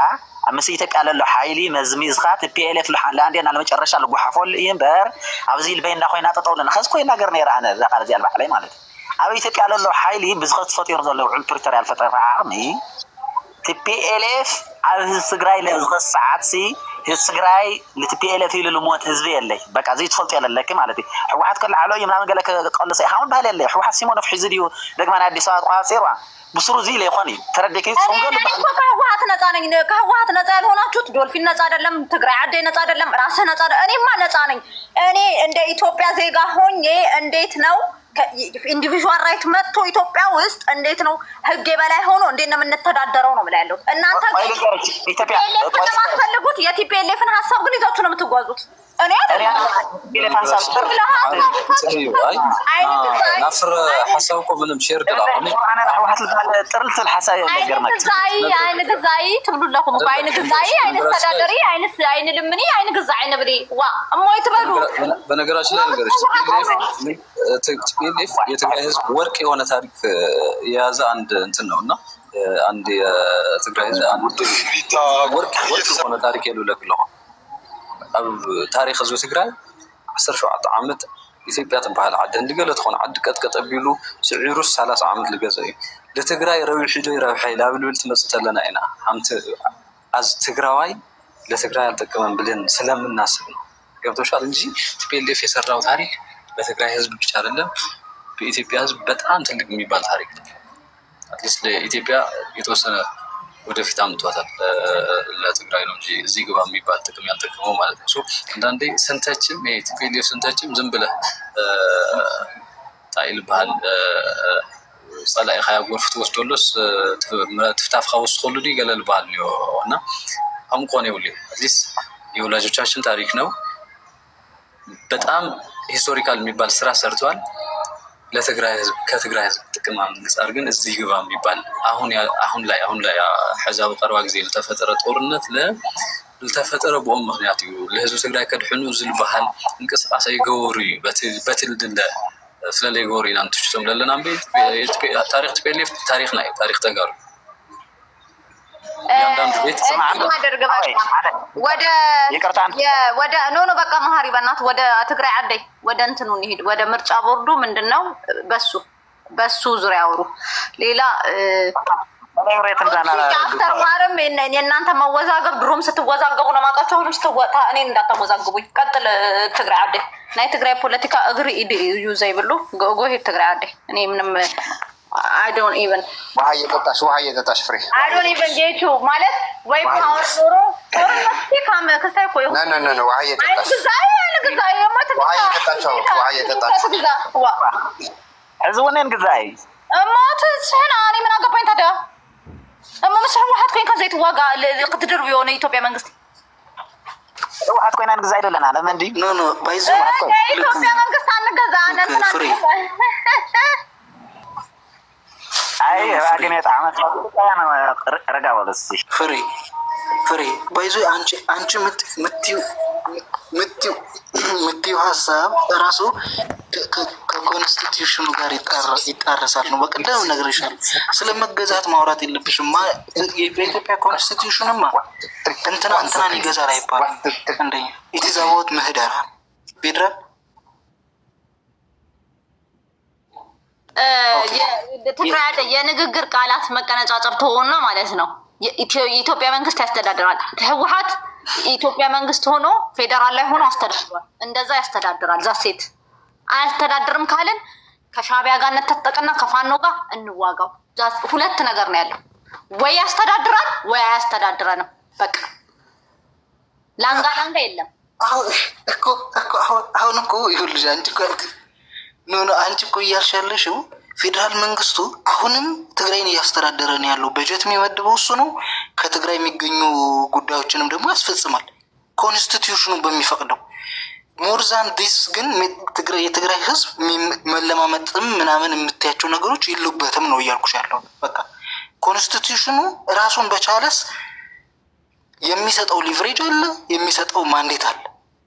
ምስ ኢትዮጵያ ዘሎ ሓይሊ መዝሚዝካ ቲፒኤልኤፍ ለአንዴና ለመጨረሻ ልጓሓፈሉ እዩ እምበር ኣብዚ ልበይና ኮይና ጠጠውለና ከዚ ኮይና ገር ነይራ ኣነ እዛ ቃል እዚኣ ልባዕለይ ማለት ኣብ ኢትዮጵያ ዘሎ ሓይሊ ብዝኸት ፈጢሩ ዘሎ ውዕል ፕሪቶሪያ ዝፈጠረ ዓቕሚ ቲፒኤልኤፍ ኣብ ህዝቢ ትግራይ ለዝኸት ሰዓት ሲ ህዝቢ ትግራይ ለቲፒኤልኤፍ ኢሉ ልሞት ህዝቢ የለይ በቃ እዚ ትፈልጡ የለለኪ ማለት እዩ ሕወሓት ከልዓሎ እዩ ምናምን ገለ ከቀልሰ ይኸውን ባህል የለይ ሕወሓት ሲሞኖፍ ሒዙ ድዩ ደግማ ናይ አዲስ አበባ ቋፂርዋ ብስሩ እዚ ለይኾን እዩ ተረዲኪ ጽንገሉ ከህወሓት ነፃ ነኝ ከህወሓት ነፃ ያልሆናችሁት ዶልፊን ነፃ አይደለም ትግራይ አደ ነፃ አይደለም ራስ ነፃ እኔማ ነፃ ነኝ እኔ እንደ ኢትዮጵያ ዜጋ ሆኜ እንዴት ነው ኢንዲቪጁዋል ራይት መጥቶ ኢትዮጵያ ውስጥ እንዴት ነው ህግ በላይ ሆኖ እንዴት ነው የምንተዳደረው ነው ብላ ያለው እናንተ ኢትዮጵያ ለማፈልጉት የቲፒኤልኤፍን ሐሳብ ግን ይዛችሁ ነው የምትጓዙት እኔ ናፍር ሐሳብ እኮ ምንም ሼር ደላሆነ አና ሕወሓት ልባል ጥርልት الحሳብ የገርማችሁ አይነ ግዛይ ትብሉለኩም እኮ አይነ ግዛይ አይነ ተዳደሪ አይነ ልምኒ አይነ ግዛይ አይነ ብሊ ዋ እሞይ ትበሉ በነገራችን ላይ ነገሮች ቲፒኤልኤፍ የትግራይ ህዝብ ወርቅ የሆነ ታሪክ የያዘ አንድ እንትን ነውና አንድ የትግራይ ህዝብ አንድ ወርቅ የሆነ ታሪክ የሉለክለው ኣብ ታሪክ ህዝቢ ትግራይ 17 ዓመት ኢትዮጵያ ትበሃል ዓዲ እንዲገለ ትኾነ ዓዲ ቀጥቀጥ ኣቢሉ ስዒሩስ 30 ዓመት ልገዘ እዩ ለትግራይ ረዊሕ ዶ ይረብሐ ላብልብል ትመጽእ ተለና ኢና ሓንቲ ኣዝ ትግራዋይ ለትግራይ አልጠቀመን ብለን ስለምናስብ ነው ገብቶሻል እንጂ ቲፒኤልኤፍ የሰራው ታሪክ ለትግራይ ህዝብ ብቻ አይደለም በኢትዮጵያ ህዝብ በጣም ትልቅ የሚባል ታሪክ ነው አትሊስት ለኢትዮጵያ የተወሰነ ወደፊት አምጥቷታል ለትግራይ ነው እንጂ እዚህ ግባ የሚባል ጥቅም ያልጠቀመው ማለት ነው አንዳንዴ ስንተችም የቲፒኤልኤፍ ስንተችም ዝም ብለህ ጣይል ባህል ጸላይ ሀያ ጎርፍ ትወስዶልስ ትፍታፍ ኻውስ ሁሉ ይገለል ባህል ነው እና አምቆኔ ሁሉ አትሊስት የወላጆቻችን ታሪክ ነው በጣም ሂስቶሪካል የሚባል ስራ ሰርቷል ለትግራይ ህዝብ ከትግራይ ህዝብ ጥቅም አንፃር ግን እዚህ ግባ የሚባል አሁን ላይ حزب ቀርባ ጊዜ ለተፈጠረ ጦርነት ለተፈጠረ ቦም ምክንያት እዩ ለህዝብ ትግራይ ከድሕኑ ዝል ባህል እንቅስቃሴ ይገወሩ በትልድለ ስለለ ይገወሩ ኢና እንትሽቶም ለለና ታሪክ ቲፒኤልኤፍ ታሪክና ታሪክ ተጋሩ ያንዳንዱ ቤት ወደ ኖ በቃ መሀሪ በእናት ወደ ትግራይ አደይ ወደ እንትኑ እንሂድ ወደ ምርጫ ቦርዱ ምንድነው በሱ ዙሪያ አውሩ ሌላ አክተር ማረም የእናንተ መወዛገብ ድሮም ስትወዛገቡ ነው ማቃቸው ሁሉ ስትወጣ እኔ እንዳታወዛግቡኝ ቀጥል ትግራይ አደይ ናይ ትግራይ ፖለቲካ እግሪ ዩዘይ ብሉ ጎሄ ትግራይ አደይ እኔ ምንም I don't even ውሃ እየጠጣሽ ፍሬ I don't even get you ማለት ወይ ፓወር ኖሮ ጦርነት ካም ከስታይ ቆይ ኖ ውሃ እየጠጣሽ ግዛይ ውሃ እየጠጣሽ እዝውነን ግዛይ እማት ሰና እኔ ምን አገባኝ ታዲያ እማመስህ ዋህት ኮይን ከዘይት ዋጋ ለቅትድርብ የሆነ ኢትዮጵያ መንግስት ዋህት ኮይን ግዛይ አይደለና ለምን ዲ ኖ ባይዞ ኢትዮጵያ መንግስት አንገዛ ነን አይ አገኔት አመት ነው ረጋ ወለስ ፍሬ ባይዞ አንቺ ምትዩ ሀሳብ ራሱ ከኮንስቲቱሽኑ ጋር ይጣረሳል ነው በቀደም ነግሬሻል ስለመገዛት ማውራት የለብሽም የኢትዮጵያ ኮንስቲቱሽንማ እንትናን ይገዛል አይባልም እንደኛ ኢትዛቦት ምህዳር ፌደራል ትግራይ የንግግር ቃላት መቀነጫጨር ተሆነ ማለት ነው የኢትዮጵያ መንግስት ያስተዳድራል ህወሓት ኢትዮጵያ መንግስት ሆኖ ፌደራል ላይ ሆኖ አስተዳድሯል እንደዛ ያስተዳድራል ዛሴት አያስተዳድርም ካልን ከሻቢያ ጋር እንተጠቅና ከፋኖ ጋር እንዋጋው ሁለት ነገር ነው ያለው ወይ ያስተዳድራል ወይ አያስተዳድረንም በቃ ላንጋ የለም አሁን እኮ ይኸውልሽ አንቺ እኮ እያልሻለሽው ፌደራል መንግስቱ አሁንም ትግራይን እያስተዳደረ ነው ያለው በጀት የሚመድበው እሱ ነው ከትግራይ የሚገኙ ጉዳዮችንም ደግሞ ያስፈጽማል ኮንስቲቱሽኑ በሚፈቅደው ሞርዛን ዲስ ግን የትግራይ ህዝብ መለማመጥም ምናምን የምትያቸው ነገሮች የሉበትም ነው እያልኩሽ ያለው በቃ ኮንስቲቱሽኑ ራሱን በቻለስ የሚሰጠው ሊቨሬጅ አለ የሚሰጠው ማንዴት አለ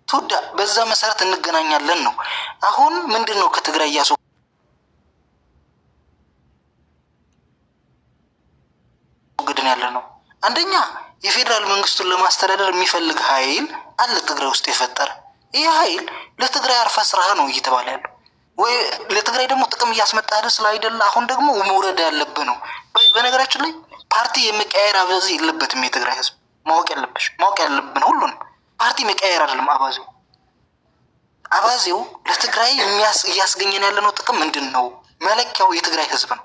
ቱዳ በዛ መሰረት እንገናኛለን ነው አሁን ምንድነው ከትግራይ ያስወግድን ያለ ነው አንደኛ የፌደራል መንግስቱን ለማስተዳደር የሚፈልግ ኃይል አለ ትግራይ ውስጥ የፈጠረ ይሄ ኃይል ለትግራይ አርፈ ስራህ ነው እየተባለ ያለው ወይ ለትግራይ ደግሞ ጥቅም እያስመጣ አይደል አሁን ደግሞ መውረድ ያለበት ነው በነገራችን ላይ ፓርቲ የሚቀያየር አበዚ የለበትም የትግራይ ህዝብ ማወቅ ያለብን ሁሉንም ፓርቲ መቀየር አይደለም አባዜው ለትግራይ እያስገኘን ያለነው ጥቅም ምንድነው መለኪያው የትግራይ ህዝብ ነው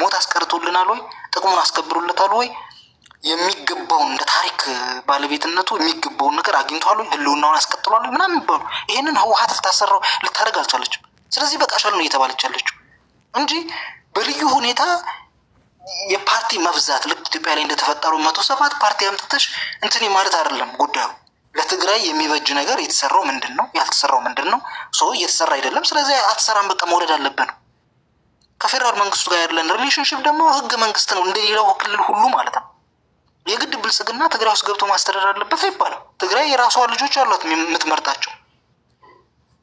ሞት አስቀርቶልናል ወይ ጥቅሙን አስከብሮለታል ወይ የሚገባውን እንደ ታሪክ ባለቤትነቱ የሚገባውን ነገር አግኝቷል ወይ ህልውናውን አስቀጥሏል ወይ ምናምን ባሉ ይሄንን ህወሓት ልታሰራው ልታረግ አልቻለችም ስለዚህ በቃሻል ነው እየተባለቻለች እንጂ በልዩ ሁኔታ የፓርቲ መብዛት ልክ ኢትዮጵያ ላይ እንደተፈጠረው 107 ፓርቲ አምጥተሽ እንትን ማለት አይደለም ጉዳዩ ለትግራይ የሚበጅ ነገር የተሰራው ምንድነው ያልተሰራው ምንድነው እየተሰራ አይደለም ስለዚህ አትሰራም በቃ መውረድ አለበት ከፌደራል መንግስቱ ጋር ያለን ሪሌሽንሺፕ ደግሞ ህገ መንግስት ነው እንደሌላው ክልል ሁሉ ማለት ነው የግድ ብልጽግና ትግራይ ውስጥ ገብቶ ማስተዳደር አለበት አይባልም ትግራይ የራሷ ልጆች አሏት የምትመርጣቸው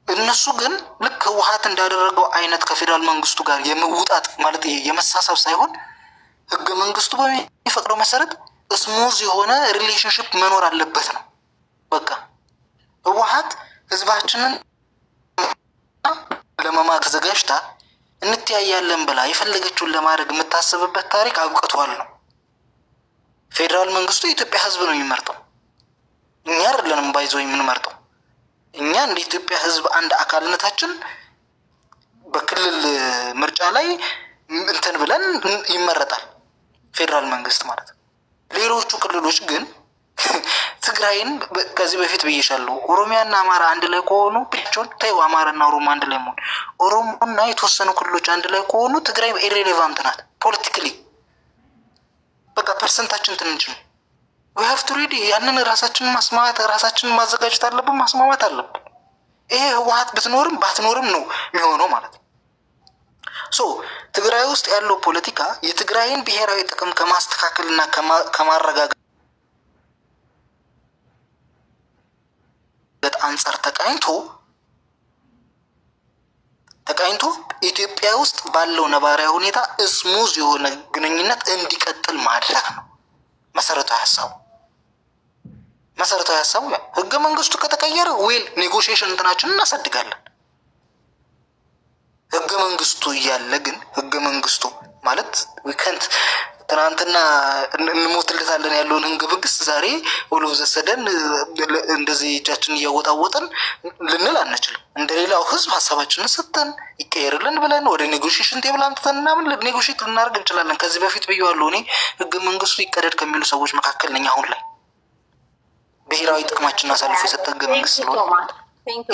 እነሱ ግን ልክ ህወሓት እንዳደረገው አይነት ከፌደራል መንግስቱ ጋር የመውጣት ማለት የመሳሳብ ሳይሆን ህገ መንግስቱ በሚፈቅደው መሰረት ስሙዝ የሆነ ሪሌሽንሺፕ መኖር አለበት ነው በቃ ህዝባችንን ለመማር ተዘጋጅታ እንተያያለን ብላ የፈለገችውን ለማድረግ የምታስብበት ታሪክ አብቅቷል ነው። ፌዴራል መንግስቱ የኢትዮጵያ ህዝብ ነው የሚመርጠው፣ እኛ አይደለንም ባይዘው የምንመርጠው። እኛ እንደ ኢትዮጵያ ህዝብ አንድ አካልነታችን በክልል ምርጫ ላይ እንትን ብለን ይመረጣል ፌዴራል መንግስት ማለት ነው። ሌሎቹ ክልሎች ግን ትግራይን ከዚህ በፊት ብዬሻለሁ፣ ኦሮሚያና አማራ አንድ ላይ ከሆኑ ብቻውን ታዩ፣ አማራና ኦሮሞ አንድ ላይ መሆን፣ ኦሮሞና የተወሰኑ ክልሎች አንድ ላይ ከሆኑ ትግራይ ኢሬሌቫንት ናት ፖለቲካሊ። በቃ ፐርሰንታችን ትንሽ ነው። we have to ready ያንን ራሳችንን ማስማማት ራሳችንን ማዘጋጀት አለብን፣ ማስማማት አለብን። ይሄ ህወሓት ብትኖርም ባትኖርም ነው የሚሆነው ማለት ነው። ሶ ትግራይ ውስጥ ያለው ፖለቲካ የትግራይን ብሔራዊ ጥቅም ከማስተካከልና ከማረጋገጥ አንጻር ተቃኝቶ ኢትዮጵያ ውስጥ ባለው ነባራዊ ሁኔታ ስሙዝ የሆነ ግንኙነት እንዲቀጥል ማድረግ ነው መሰረታዊ ሀሳቡ። ህገ መንግስቱ ከተቀየረ ዌል ኔጎሽዬሽን እንትናችንን እናሳድጋለን። ህገ መንግስቱ እያለ ግን ህገ መንግስቱ ማለት ዊከንት ትናንትና እንሞትለታለን ያለውን ህገ መንግስት ዛሬ ወሎ ዘሰደን እንደዚህ እጃችን እያወጣወጥን ልንል አንችልም። እንደሌላው ህዝብ ሀሳባችንን ሰጥተን ይቀየርልን ብለን ወደ ኔጎሽዬሽን ቴብል አምጥተን ምናምን ኔጎሽዬት ልናደርግ እንችላለን። ከዚህ በፊት ብየዋለሁ እኔ ህገ መንግስቱ ይቀደድ ከሚሉ ሰዎች መካከል ነኝ። አሁን ላይ ብሔራዊ ጥቅማችንን አሳልፎ የሰጠ ህገ መንግስት ስለሆነ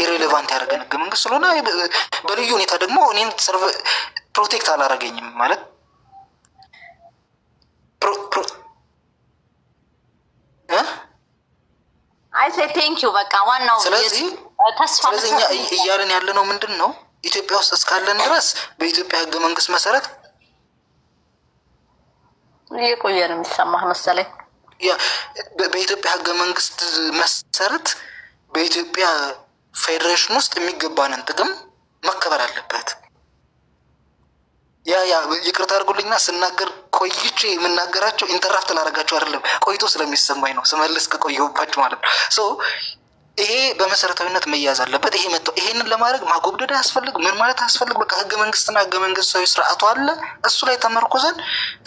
ኢሬሌቫንት ያደረገን ህገ መንግስት ስለሆነ በልዩ ሁኔታ ደግሞ እኔን ፕሮቴክት አላረገኝም ማለት በቃ ዋናው ስለዚህ እያለን ያለ ነው ምንድን ነው ኢትዮጵያ ውስጥ እስካለን ድረስ በኢትዮጵያ ህገ መንግስት መሰረት የቆየ ነው የሚሰማህ መሰለኝ። በኢትዮጵያ ህገ መንግስት መሰረት በኢትዮጵያ ፌዴሬሽን ውስጥ የሚገባንን ጥቅም መከበር አለበት። ያ ይቅርታ አድርጉልኝና ስናገር ቆይቼ የምናገራቸው ኢንተራፕት ላደርጋቸው አይደለም፣ ቆይቶ ስለሚሰማኝ ነው ስመልስ ከቆየሁባችሁ ማለት ነው። ሶ ይሄ በመሰረታዊነት መያዝ አለበት። ይሄንን ለማድረግ ማጎብደድ አያስፈልግ፣ ምን ማለት አያስፈልግ። በቃ ህገ መንግስትና ህገ መንግስታዊ ስርዓቱ አለ። እሱ ላይ ተመርኩዘን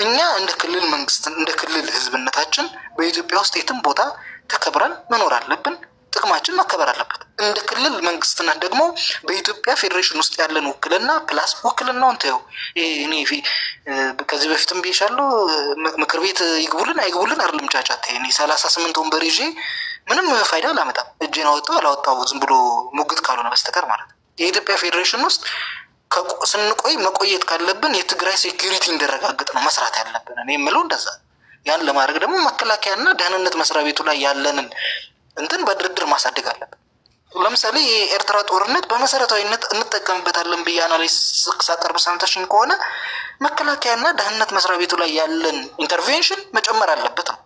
እኛ እንደ ክልል መንግስት እንደ ክልል ህዝብነታችን በኢትዮጵያ ውስጥ የትም ቦታ ተከብረን መኖር አለብን። ጥቅማችን መከበር አለበት። እንደ ክልል መንግስትነት ደግሞ በኢትዮጵያ ፌዴሬሽን ውስጥ ያለን ውክልና ፕላስ ውክልናውን ተይው። እኔ ከዚህ በፊትም ብዬሻለሁ፣ ምክር ቤት ይግቡልን አይግቡልን አይደለም ጫጫታ። እኔ 38 ወንበር ይዤ ምንም ፋይዳ አላመጣም። እጄን አወጣው አላወጣው ዝም ብሎ ሙግት ካልሆነ በስተቀር ማለት ነው። የኢትዮጵያ ፌዴሬሽን ውስጥ ስንቆይ መቆየት ካለብን የትግራይ ሴኩሪቲ እንዲረጋግጥ ነው መስራት ያለብን። እኔ የምለው እንደዛ። ያን ለማድረግ ደግሞ መከላከያና ደህንነት መስሪያ ቤቱ ላይ ያለንን እንትን በድርድር ማሳደግ አለብን። ለምሳሌ የኤርትራ ጦርነት በመሰረታዊነት እንጠቀምበታለን ብዬ አናሊሲስ ሳቀርብ ሰምተሽኝ ከሆነ መከላከያና ደህንነት መስሪያ ቤቱ ላይ ያለን ኢንተርቬንሽን መጨመር አለበት ነው።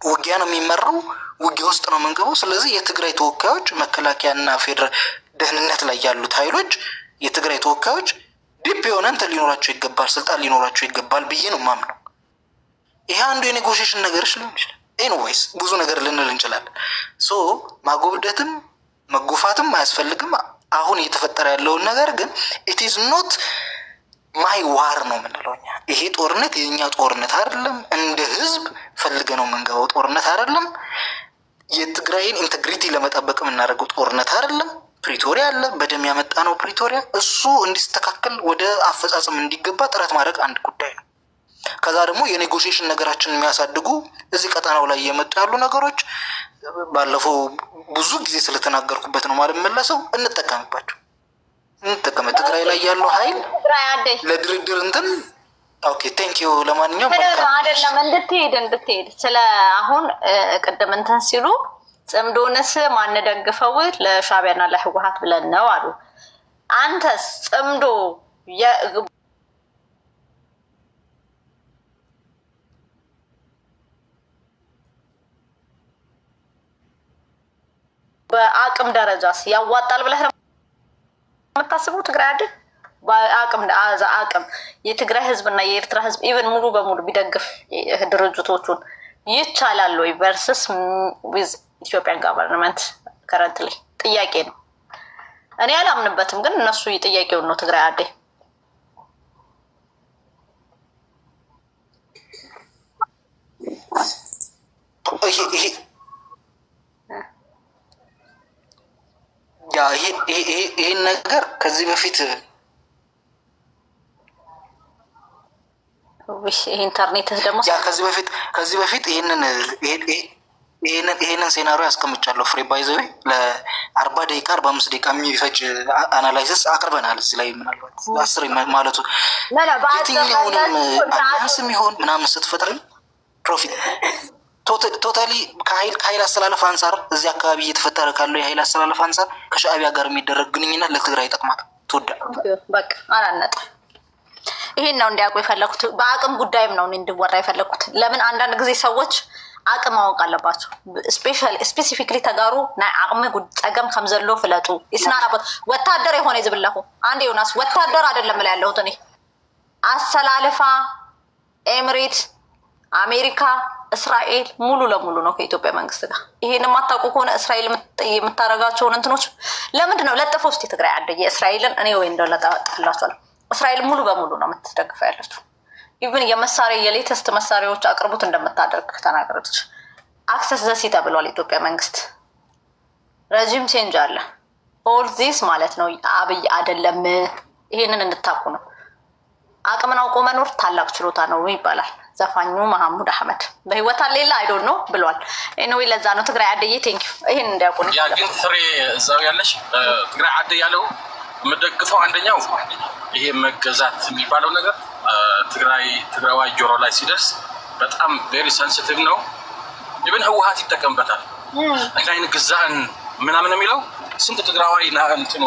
ውጊያ ነው የሚመራው፣ ውጊያ ውስጥ ነው የምንገባው። ስለዚህ የትግራይ ተወካዮች መከላከያና ፌደራል ደህንነት ላይ ያሉት ኃይሎች የትግራይ ተወካዮች ዲፕ የሆነ እንትን ሊኖራቸው ይገባል፣ ስልጣን ሊኖራቸው ይገባል ብዬ ነው የማምነው። ይሄ አንዱ የኔጎሽዬሽን ነገሮች ሊሆን ይችላል። ኤኒዌይስ ብዙ ነገር ልንል እንችላለን። ሶ ማጎብደትም መጎፋትም አያስፈልግም። አሁን እየተፈጠረ ያለውን ነገር ግን ኢት ኢዝ ኖት ማይ ዋር ነው የምንለው እኛ። ይሄ ጦርነት የእኛ ጦርነት አይደለም። እንደ ህዝብ ፈልገ ነው የምንገባው ጦርነት አይደለም። የትግራይን ኢንቴግሪቲ ለመጠበቅ የምናደርገው ጦርነት አይደለም። ፕሪቶሪያ አለ፣ በደም ያመጣ ነው ፕሪቶሪያ። እሱ እንዲስተካከል ወደ አፈጻጸም እንዲገባ ጥረት ማድረግ አንድ ጉዳይ ነው። ከዛ ደግሞ የኔጎሽዬሽን ነገራችንን የሚያሳድጉ እዚህ ቀጠናው ላይ የመጡ ያሉ ነገሮች ባለፈው ብዙ ጊዜ ስለተናገርኩበት ነው ማለት መለሰው እንጠቀምባቸው። ትግራይ ላይ ያለው ኃይል ለድርድር እንትን ኦኬ ቴንክ ዩ። ለማንኛውም አይደለም እንድትሄድ ስለ አሁን ቅድም እንትን ሲሉ ጽምዶንስ ማንደግፈው ለሻዕቢያና ለህወሓት ብለን ነው አሉ። አንተስ ጽምዶ በአቅም ደረጃስ ያዋጣል ብለህ ነው የምታስበው? ትግራይ አይደል በአቅም የትግራይ ህዝብና የኤርትራ ህዝብ ኢቨን ሙሉ በሙሉ ቢደግፍ ድርጅቶቹን ይቻላል ወይ ቨርስስ ዊዝ ኢትዮጵያን ጋቨርንመንት ከረንትሊ ጥያቄ ነው። እኔ አላምንበትም፣ ግን እነሱ ጥያቄውን ነው ትግራይ አዴ ይሄን ነገር ከዚህ በፊት ኢንተርኔት ደግሞ ከዚህ በፊት ይሄንን ሴናሪዮ ያስቀምጫለሁ። ፍሬ ባይዘዌ ለ40 ደቂቃ 45 ደቂቃ የሚፈጅ አናላይሲስ አቅርበናል። እዚህ ላይ ምናልባት 10 ማለቱ የትኛውንም አሊያንስም ይሆን ምናምን ስትፈጥሪ ፕሮፊት ቶታሊ ከኃይል አስተላለፍ አንጻር እዚህ አካባቢ እየተፈጠረ ካለው የኃይል አስተላለፍ አንጻር ከሻዕቢያ ጋር የሚደረግ ግንኙነት ለትግራይ ይጠቅማል። ትወዳ በቃ አላነጠ ይሄን ነው እንዲያውቁ የፈለኩት። በአቅም ጉዳይም ነው እንድወራ የፈለኩት። ለምን አንዳንድ ጊዜ ሰዎች አቅም ማወቅ አለባቸው። ስፔሲፊክሊ ተጋሩ ናይ አቅም ጸገም ከምዘሎ ፍለጡ ይስናራበት ወታደር የሆነ ይዝብለሁ አንዴ ዮናስ ወታደር አይደለም ላይ ያለሁት እኔ አሰላልፋ ኤምሬት አሜሪካ እስራኤል ሙሉ ለሙሉ ነው ከኢትዮጵያ መንግስት ጋር። ይሄን ማታውቁ ከሆነ እስራኤል የምታረጋቸው እንትኖች ለምንድን ነው ለጥፎ ውስጥ ትግራይ አደየ እስራኤልን እኔ ወይ እንደው ለጣጣላችኋለሁ። እስራኤል ሙሉ በሙሉ ነው የምትደግፈው ያለችው። ኢቭን የመሳሪያ የሌተስት መሳሪያዎች አቅርቡት እንደምታደርግ ተናገረች። አክሰስ ዘሲ ተብሏል ኢትዮጵያ መንግስት። ረጂም ቼንጅ አለ። ኦል ዚስ ማለት ነው አብይ አይደለም። ይሄንን እንድታቁ ነው። አቅምን አውቆ መኖር ታላቅ ችሎታ ነው ይባላል። ዘፋኙ መሐሙድ አህመድ በህይወት አለላ አይ ዶንት ኖ ብሏል። ኤኒዌይ ለዛ ነው ትግራይ አደየ ቴንክ ዩ ይሄን እንዲያውቁ ነው። ያ ግን ፍሬ እዛው ያለሽ ትግራይ አደየ ያለው የምደግፈው አንደኛው ይሄ መገዛት የሚባለው ነገር ትግራዋይ ጆሮ ላይ ሲደርስ በጣም ቬሪ ሴንሲቲቭ ነው። ኢቭን ህወሓት ይጠቀምበታል። አይን ግዛን ምናምን የሚለው ስንት ትግራዋይ እንትኑ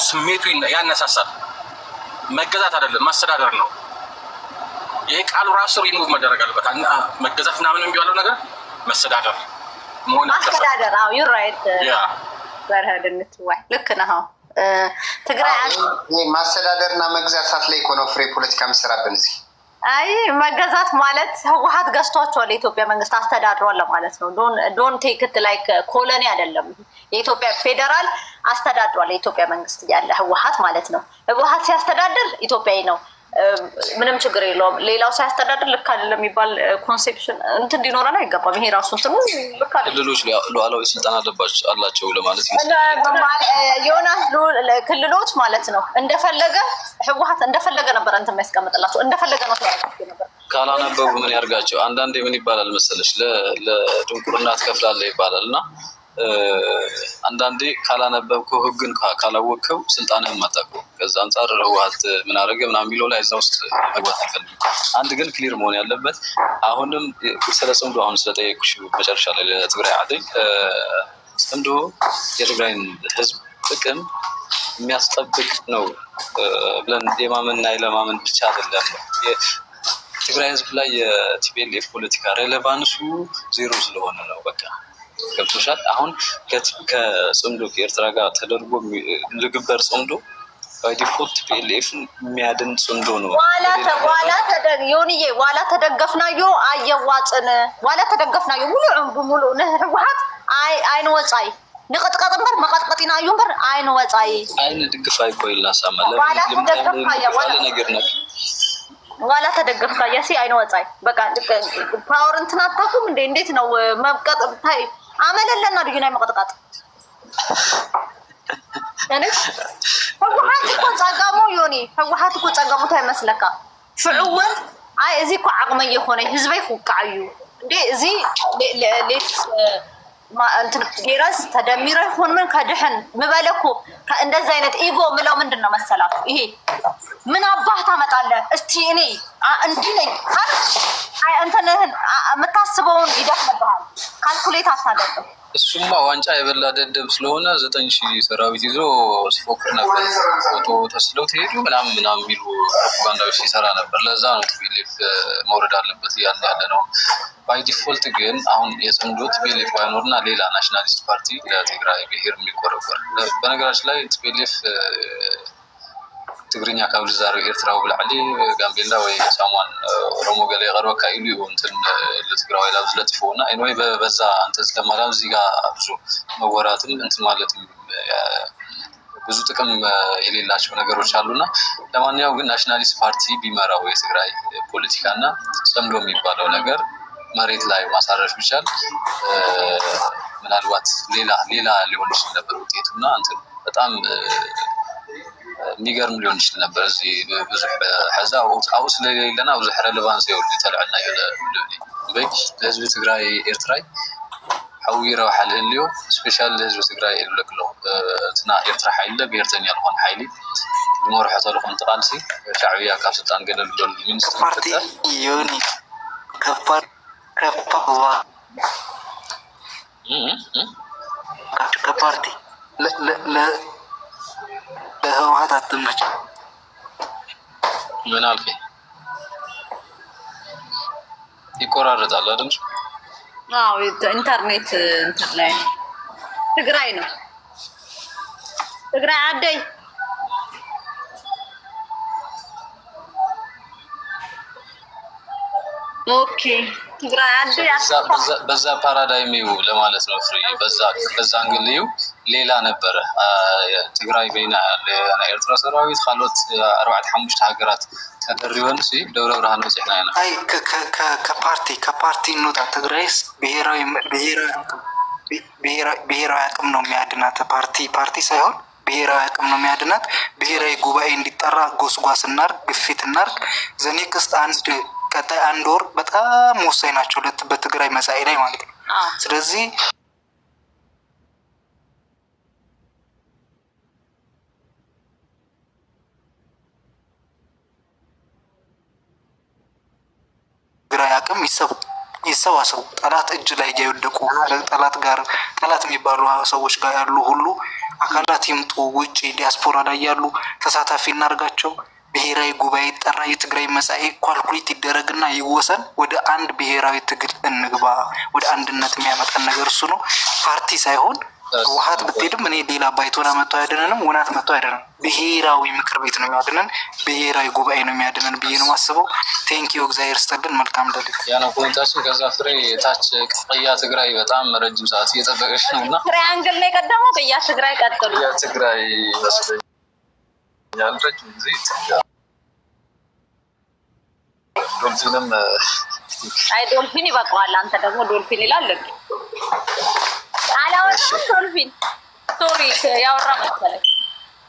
ስሜቱ ያነሳሳል። መገዛት አይደለም ማስተዳደር ነው። ይሄ ቃሉ ራሱ ሪሙቭ መደረግ አለበት። መገዛት ምናምን የሚባለው ነገር መስተዳደር መሆን ማስተዳደር። አዎ ዩ ራይት ያ በረሃድነት ወይ ልክ ነው። ትግራይ ማስተዳደርና መግዛት ሳት ላይ ኢኮኖሚ ፍሬ ፖለቲካ መስራብን እዚህ አይ መገዛት ማለት ህወሓት ገዝቷቸዋል። የኢትዮጵያ መንግስት አስተዳድሯል ማለት ነው። ዶን ቴክ ኢት ላይክ ኮሎኒ አይደለም። የኢትዮጵያ ፌደራል አስተዳድሯል የኢትዮጵያ መንግስት ያለ ህወሓት ማለት ነው። ህወሓት ሲያስተዳድር ኢትዮጵያዊ ነው፣ ምንም ችግር የለውም። ሌላው ሲያስተዳድር ልክ አይደለም የሚባል ኮንሴፕሽን እንትን እንዲኖረን አይገባም። ይሄ ራሱ እንትኑ ልክ አይደለም። ክልሎች ሉዓላዊ ስልጣን አላቸው ለማለት ዮናስ ክልሎች ማለት ነው እንደፈለገ ህወሓት እንደፈለገ ነበር እንትን የሚያስቀምጥላቸው እንደፈለገ ነው ያደርጋቸው ነበር። ካላነበቡ ምን ያርጋቸው? አንዳንዴ ምን ይባላል መሰለሽ ለድንቁርና ትከፍላለህ ይባላል እና አንዳንዴ ካላነበብከው ህግን ካላወቅከው ስልጣንህን ማጣቀው ከዛ አንጻር ህወሓት ምን አደረገ ምናምን የሚለው ላይ እዛ ውስጥ መግባት አልፈልግም። አንድ ግን ክሊር መሆን ያለበት አሁንም ስለ ጽምዶ አሁን ስለጠየቅሽ መጨረሻ ላይ ለትግራይ አደኝ ጽምዶ የትግራይን ህዝብ ጥቅም የሚያስጠብቅ ነው ብለን የማመንና የለማመን ብቻ አይደለም። ትግራይ ህዝብ ላይ የቲፒኤልኤፍ ፖለቲካ ሬሌቫንሱ ዜሮ ስለሆነ ነው። በቃ ገብቶሻል። አሁን ከጽምዶ ከኤርትራ ጋር ተደርጎ ልግበር ጽምዶ ባይ ዲፎልት ቲፒኤልኤፍ የሚያድን ጽምዶ ነው። ዋላ ተደገፍናዮ አየዋጽን ዋላ ተደገፍናዮ ሙሉ ህወሓት አይን ወጻይ ንቀጥቀጥ እምበር መቀጥቀጢና እዩ እምበር አይን ወጻይ አይን ድግፍ አይቆይላ ሳማ ለምን ነገር ነው ዋላ ተደገፍካ ያሲ አይን ወጻይ በቃ ፓወር እንትና አታውቁም እንዴ? እንዴት ነው መብቀጥ ታይ አመለለና ልዩና መቀጥቀጥ እኔ ህወሓት እኮ ጸጋሙ ዮኒ ህወሓት እኮ ጸጋሙ ታይመስለካ ሽዑውን አይ እዚ እኮ ዓቅመ የሆነ ህዝበይ ኩቃዩ እንዴ እዚ ሌት እንትን ጌራስ ተደሚረ ይሁን ምን ከድህን ምበለኩ እንደዛ አይነት ኢጎ ምለው ምንድነው መሰላችሁ? ይሄ ምን አባህ ታመጣለህ? እስቲ እኔ እንዴ ነኝ አይ አንተነህን የምታስበውን ይደፍልብሃል። ካልኩሌት አታደርግም። እሱማ ዋንጫ የበላ ደደብ ስለሆነ 9000 ሰራዊት ይዞ ሲፎክር ነበር። ፎቶ ተስለው ተሄዱ ምናምን የሚሉ ፕሮፓጋንዳዎች ሲሰራ ነበር። ለዛ ነው ቲፒኤልኤፍ መውረድ አለበት ያለ ነው። ባይ ዲፎልት ግን አሁን የጽምዶ ቲፒኤልኤፍ ባይኖርና ሌላ ናሽናሊስት ፓርቲ ለትግራይ ብሄር የሚቆረቆር በነገራችን ላይ ቲፒኤልኤፍ ትግርኛ ካብ ዝዛረብ ኤርትራዊ ብላዕሊ ጋምቤላ ወይ ሳሟን ኦሮሞ ገለ ይቀርበካ ኢሉ እዩ እንትን ለትግራዋይ ላብ ዝለጥፍዎና ኤንወይ በዛ እንትን ስለማላም እዚህ ጋር ብዙ መወራትም እንትን ማለትም ብዙ ጥቅም የሌላቸው ነገሮች አሉና ለማንኛውም ግን ናሽናሊስት ፓርቲ ቢመራው የትግራይ ፖለቲካና ጸምዶ የሚባለው ነገር መሬት ላይ ማሳረፍ ይችላል። ምናልባት ሌላ ሊሆን ይችላል ነበር ውጤቱና እንትን በጣም የሚገርም ሊሆን ይችላል ነበር። እዚህ ብዙ ሐዛ አውስ ለሌለና ብዙ ሬሌቫንስ ይወል ተልዕና ይለ ለህዝብ ትግራይ ኤርትራይ حويرة وحل الليو سبيشال لهجو تقرأي يقولك له تنا يفتح حيلة بيرتني الخون حيلي المروحة الخون تقالسي شعبية كابستان قلل دول المينستر بارتي يوني كبارتي لا هو هذا التمج من عارفين يقرر على دمش ኢንተርኔት እንትን ላይ ትግራይ ነው ትግራይ አደይ ኦኬ ትግራይ አደይ በዛ ፓራዳይም ይው ለማለት ነው ፍሪ በዛ አንግልዩ ሌላ ነበር ትግራይ በይና ኤርትራ ሰራዊት ካሎት 4-5 ሀገራት ተደርበን ሲ ደብረ ብርሃን ወጽሕና ያና አይ ከፓርቲ እንውጣ ትግራይስ ብሔራዊ አቅም ነው የሚያድናት ፓርቲ ሳይሆን ብሔራዊ አቅም ነው የሚያድናት ብሔራዊ ጉባኤ እንዲጠራ ጎስጓስ እናርግ ግፊት እናርግ ዘኔክስት ቀጣይ አንድ ወር በጣም ወሳኝ ናቸው በትግራይ መጻኢ ላይ ማለት ነው ስለዚህ ትግራይ አቅም ይሰባሰቡ ጠላት እጅ ላይ ያይወደቁ ጠላት የሚባሉ ሰዎች ጋር ያሉ ሁሉ አካላት ይምጡ ውጪ ዲያስፖራ ላይ ያሉ ተሳታፊ እናርጋቸው ብሔራዊ ጉባኤ ጠራ የትግራይ መጻኢ ኳልኩሌት ይደረግና ይወሰን ወደ አንድ ብሔራዊ ትግል እንግባ ወደ አንድነት የሚያመጣን ነገር እሱ ነው ፓርቲ ሳይሆን ውሃት ብትሄድም እኔ ሌላ ባይቶና መጥቶ አይደነንም ወናት መጥቶ አይደነንም ብሔራዊ ምክር ቤት ነው የሚያድነን ብሔራዊ ጉባኤ ነው የሚያድነን ብዬ ነው ማስበው ቴንኪዩ እግዚአብሔር ይስጥልን መልካም ደግ ያና ፖይንታችን ከዛ ፍሬ ታች ቀያ ትግራይ በጣም ረጅም ሰዓት እየተጠበቀች ነውና ትራያንግል ላይ ቀደመው ቀያ ትግራይ ቀጥሉ ያ ትግራይ መስለኛል ረጅም ጊዜ ዶልፊንም አይ ዶልፊን ይበቃዋል አንተ ደግሞ ዶልፊን ይላል አላወራም ዶልፊን ሶሪ ያወራ መሰለኝ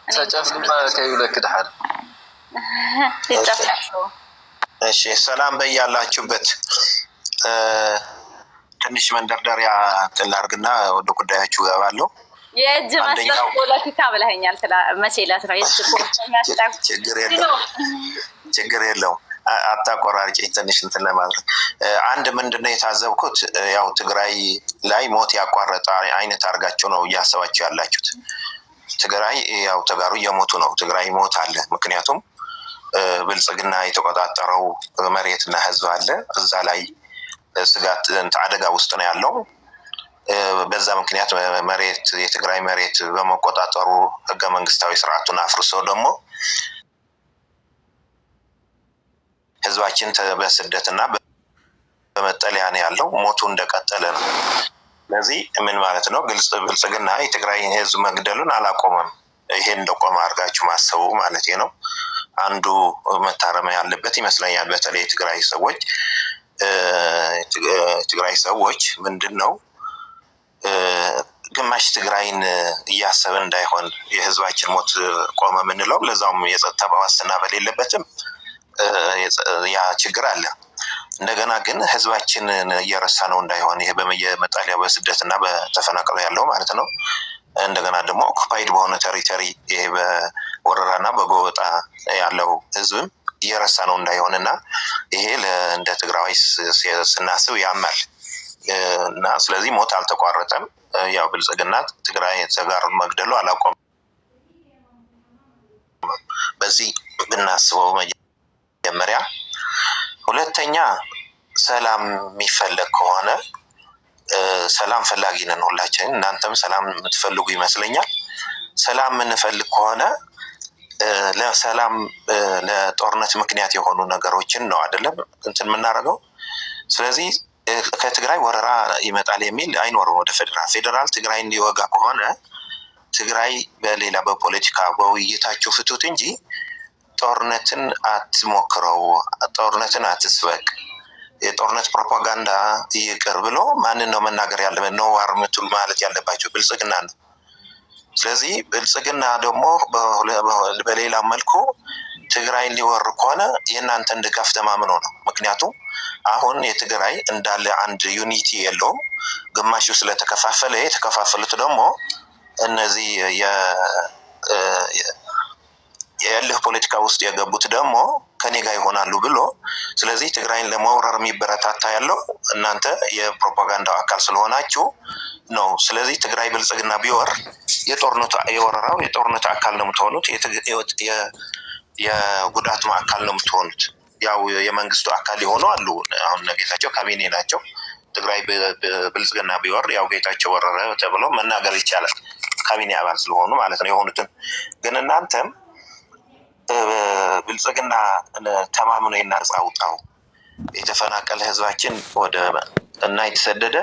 ተጨፍልማ ከይውለክ ደሃል እሺ ሰላም በያላችሁበት ትንሽ መንደርደሪያ ትላርግና ወደ ጉዳያችሁ ገባለሁ የእጅ ማስተር ፖለቲካ ብለኸኛል መቼ ዕለት ነው የእጅ ፖለቲካ ችግር የለውም አታቆራርጪኝ ትንሽ እንትን ለማድረግ አንድ ምንድነው የታዘብኩት ያው ትግራይ ላይ ሞት ያቋረጠ አይነት አርጋቸው ነው እያሰባችሁ ያላችሁት ትግራይ ያው ተጋሩ እየሞቱ ነው ትግራይ ሞት አለ ምክንያቱም ብልጽግና የተቆጣጠረው መሬትና ህዝብ አለ እዛ ላይ ስጋት አደጋ ውስጥ ነው ያለው በዛ ምክንያት መሬት የትግራይ መሬት በመቆጣጠሩ ህገ መንግስታዊ ስርዓቱን አፍርሶ ደግሞ ህዝባችን በስደትና በመጠለያ ነው ያለው ሞቱ እንደቀጠለ ነው ስለዚህ ምን ማለት ነው ግልጽ ብልጽግና የትግራይ ህዝብ መግደሉን አላቆመም ይሄን እንደቆመ አርጋችሁ ማሰቡ ማለት ነው አንዱ መታረም ያለበት ይመስለኛል በተለይ ትግራይ ሰዎች ምንድነው ግማሽ ትግራይን እያሰበ እንዳይሆን የህዝባችን ሞት ቆመ ምንለው ለዛውም የጸጥታ ዋስትና በሌለበትም ያ ችግር አለ እንደገና ግን ህዝባችንን እየረሳ ነው እንዳይሆን ይሄ በመጠለያ በስደትና በተፈናቀለ ያለው ማለት ነው እንደገና ደግሞ ኦኩፓይድ በሆነ ቴሪቶሪ ይሄ በወረራና በጎበጣ ያለው ህዝብ እየረሳ ነው እንዳይሆንና ይሄ እንደ ትግራይ ስናስብ ያማል እና ስለዚህ ሞት አልተቋረጠም ያው ብልጽግና ትግራይ ተጋር መግደሉ አላቆመም በዚህ ብናስበው መጀመሪያ ሁለተኛ ሰላም የሚፈልግ ከሆነ ሰላም ፈላጊ ነን ሁላችን እናንተም ሰላም የምትፈልጉ ይመስለኛል ሰላም እንፈልግ ከሆነ ለሰላም ለጦርነት ምክንያት የሆኑ ነገሮችን ነው አይደለም እንትን የምናደርገው። ስለዚህ ከትግራይ ወረራ ይመጣል የሚል አይኖርም። ወደ ፌዴራል ትግራይ እንዲወጋ ከሆነ ትግራይ በሌላ በፖለቲካ በውይይታችሁ ፍቱት እንጂ ጦርነትን አትሞክረው፣ ጦርነትን አትስበቅ፣ የጦርነት ፕሮፓጋንዳ ይቅር ብሎ ማንን ነው መናገር ያለበት? ነው አርምቱል ማለት ያለባቸው ብልጽግና ነው። ስለዚህ ብልጽግና ደግሞ በሌላ መልኩ ትግራይን ሊወር ከሆነ የእናንተን ድጋፍ ተማምኖ ነው። ምክንያቱም አሁን የትግራይ እንዳለ አንድ ዩኒቲ የለውም። ግማሹ ስለተከፋፈለ የተከፋፈሉት ደግሞ እነዚህ የእልህ ፖለቲካ ውስጥ የገቡት ደግሞ ከኔ ጋር ይሆናሉ ብሎ ስለዚህ ትግራይን ለመውረር የሚበረታታ ያለው እናንተ የፕሮፓጋንዳው አካል ስለሆናችሁ ነው። ስለዚህ ትግራይ ብልጽግና ቢወር የወረራው የጦርነቱ አካል ነው የምትሆኑት፣ የጉዳቱ አካል ነው የምትሆኑት። ያው የመንግስቱ አካል የሆኑ አሉ። አሁን ጌታቸው ካቢኔ ናቸው። ትግራይ ብልጽግና ቢወር ያው ጌታቸው ወረረ ተብሎ መናገር ይቻላል፣ ካቢኔ አባል ስለሆኑ ማለት ነው የሆኑትን። ግን እናንተም ብልጽግና ተማምኖ የናርጻ አውጣው የተፈናቀለ ህዝባችን እና የተሰደደ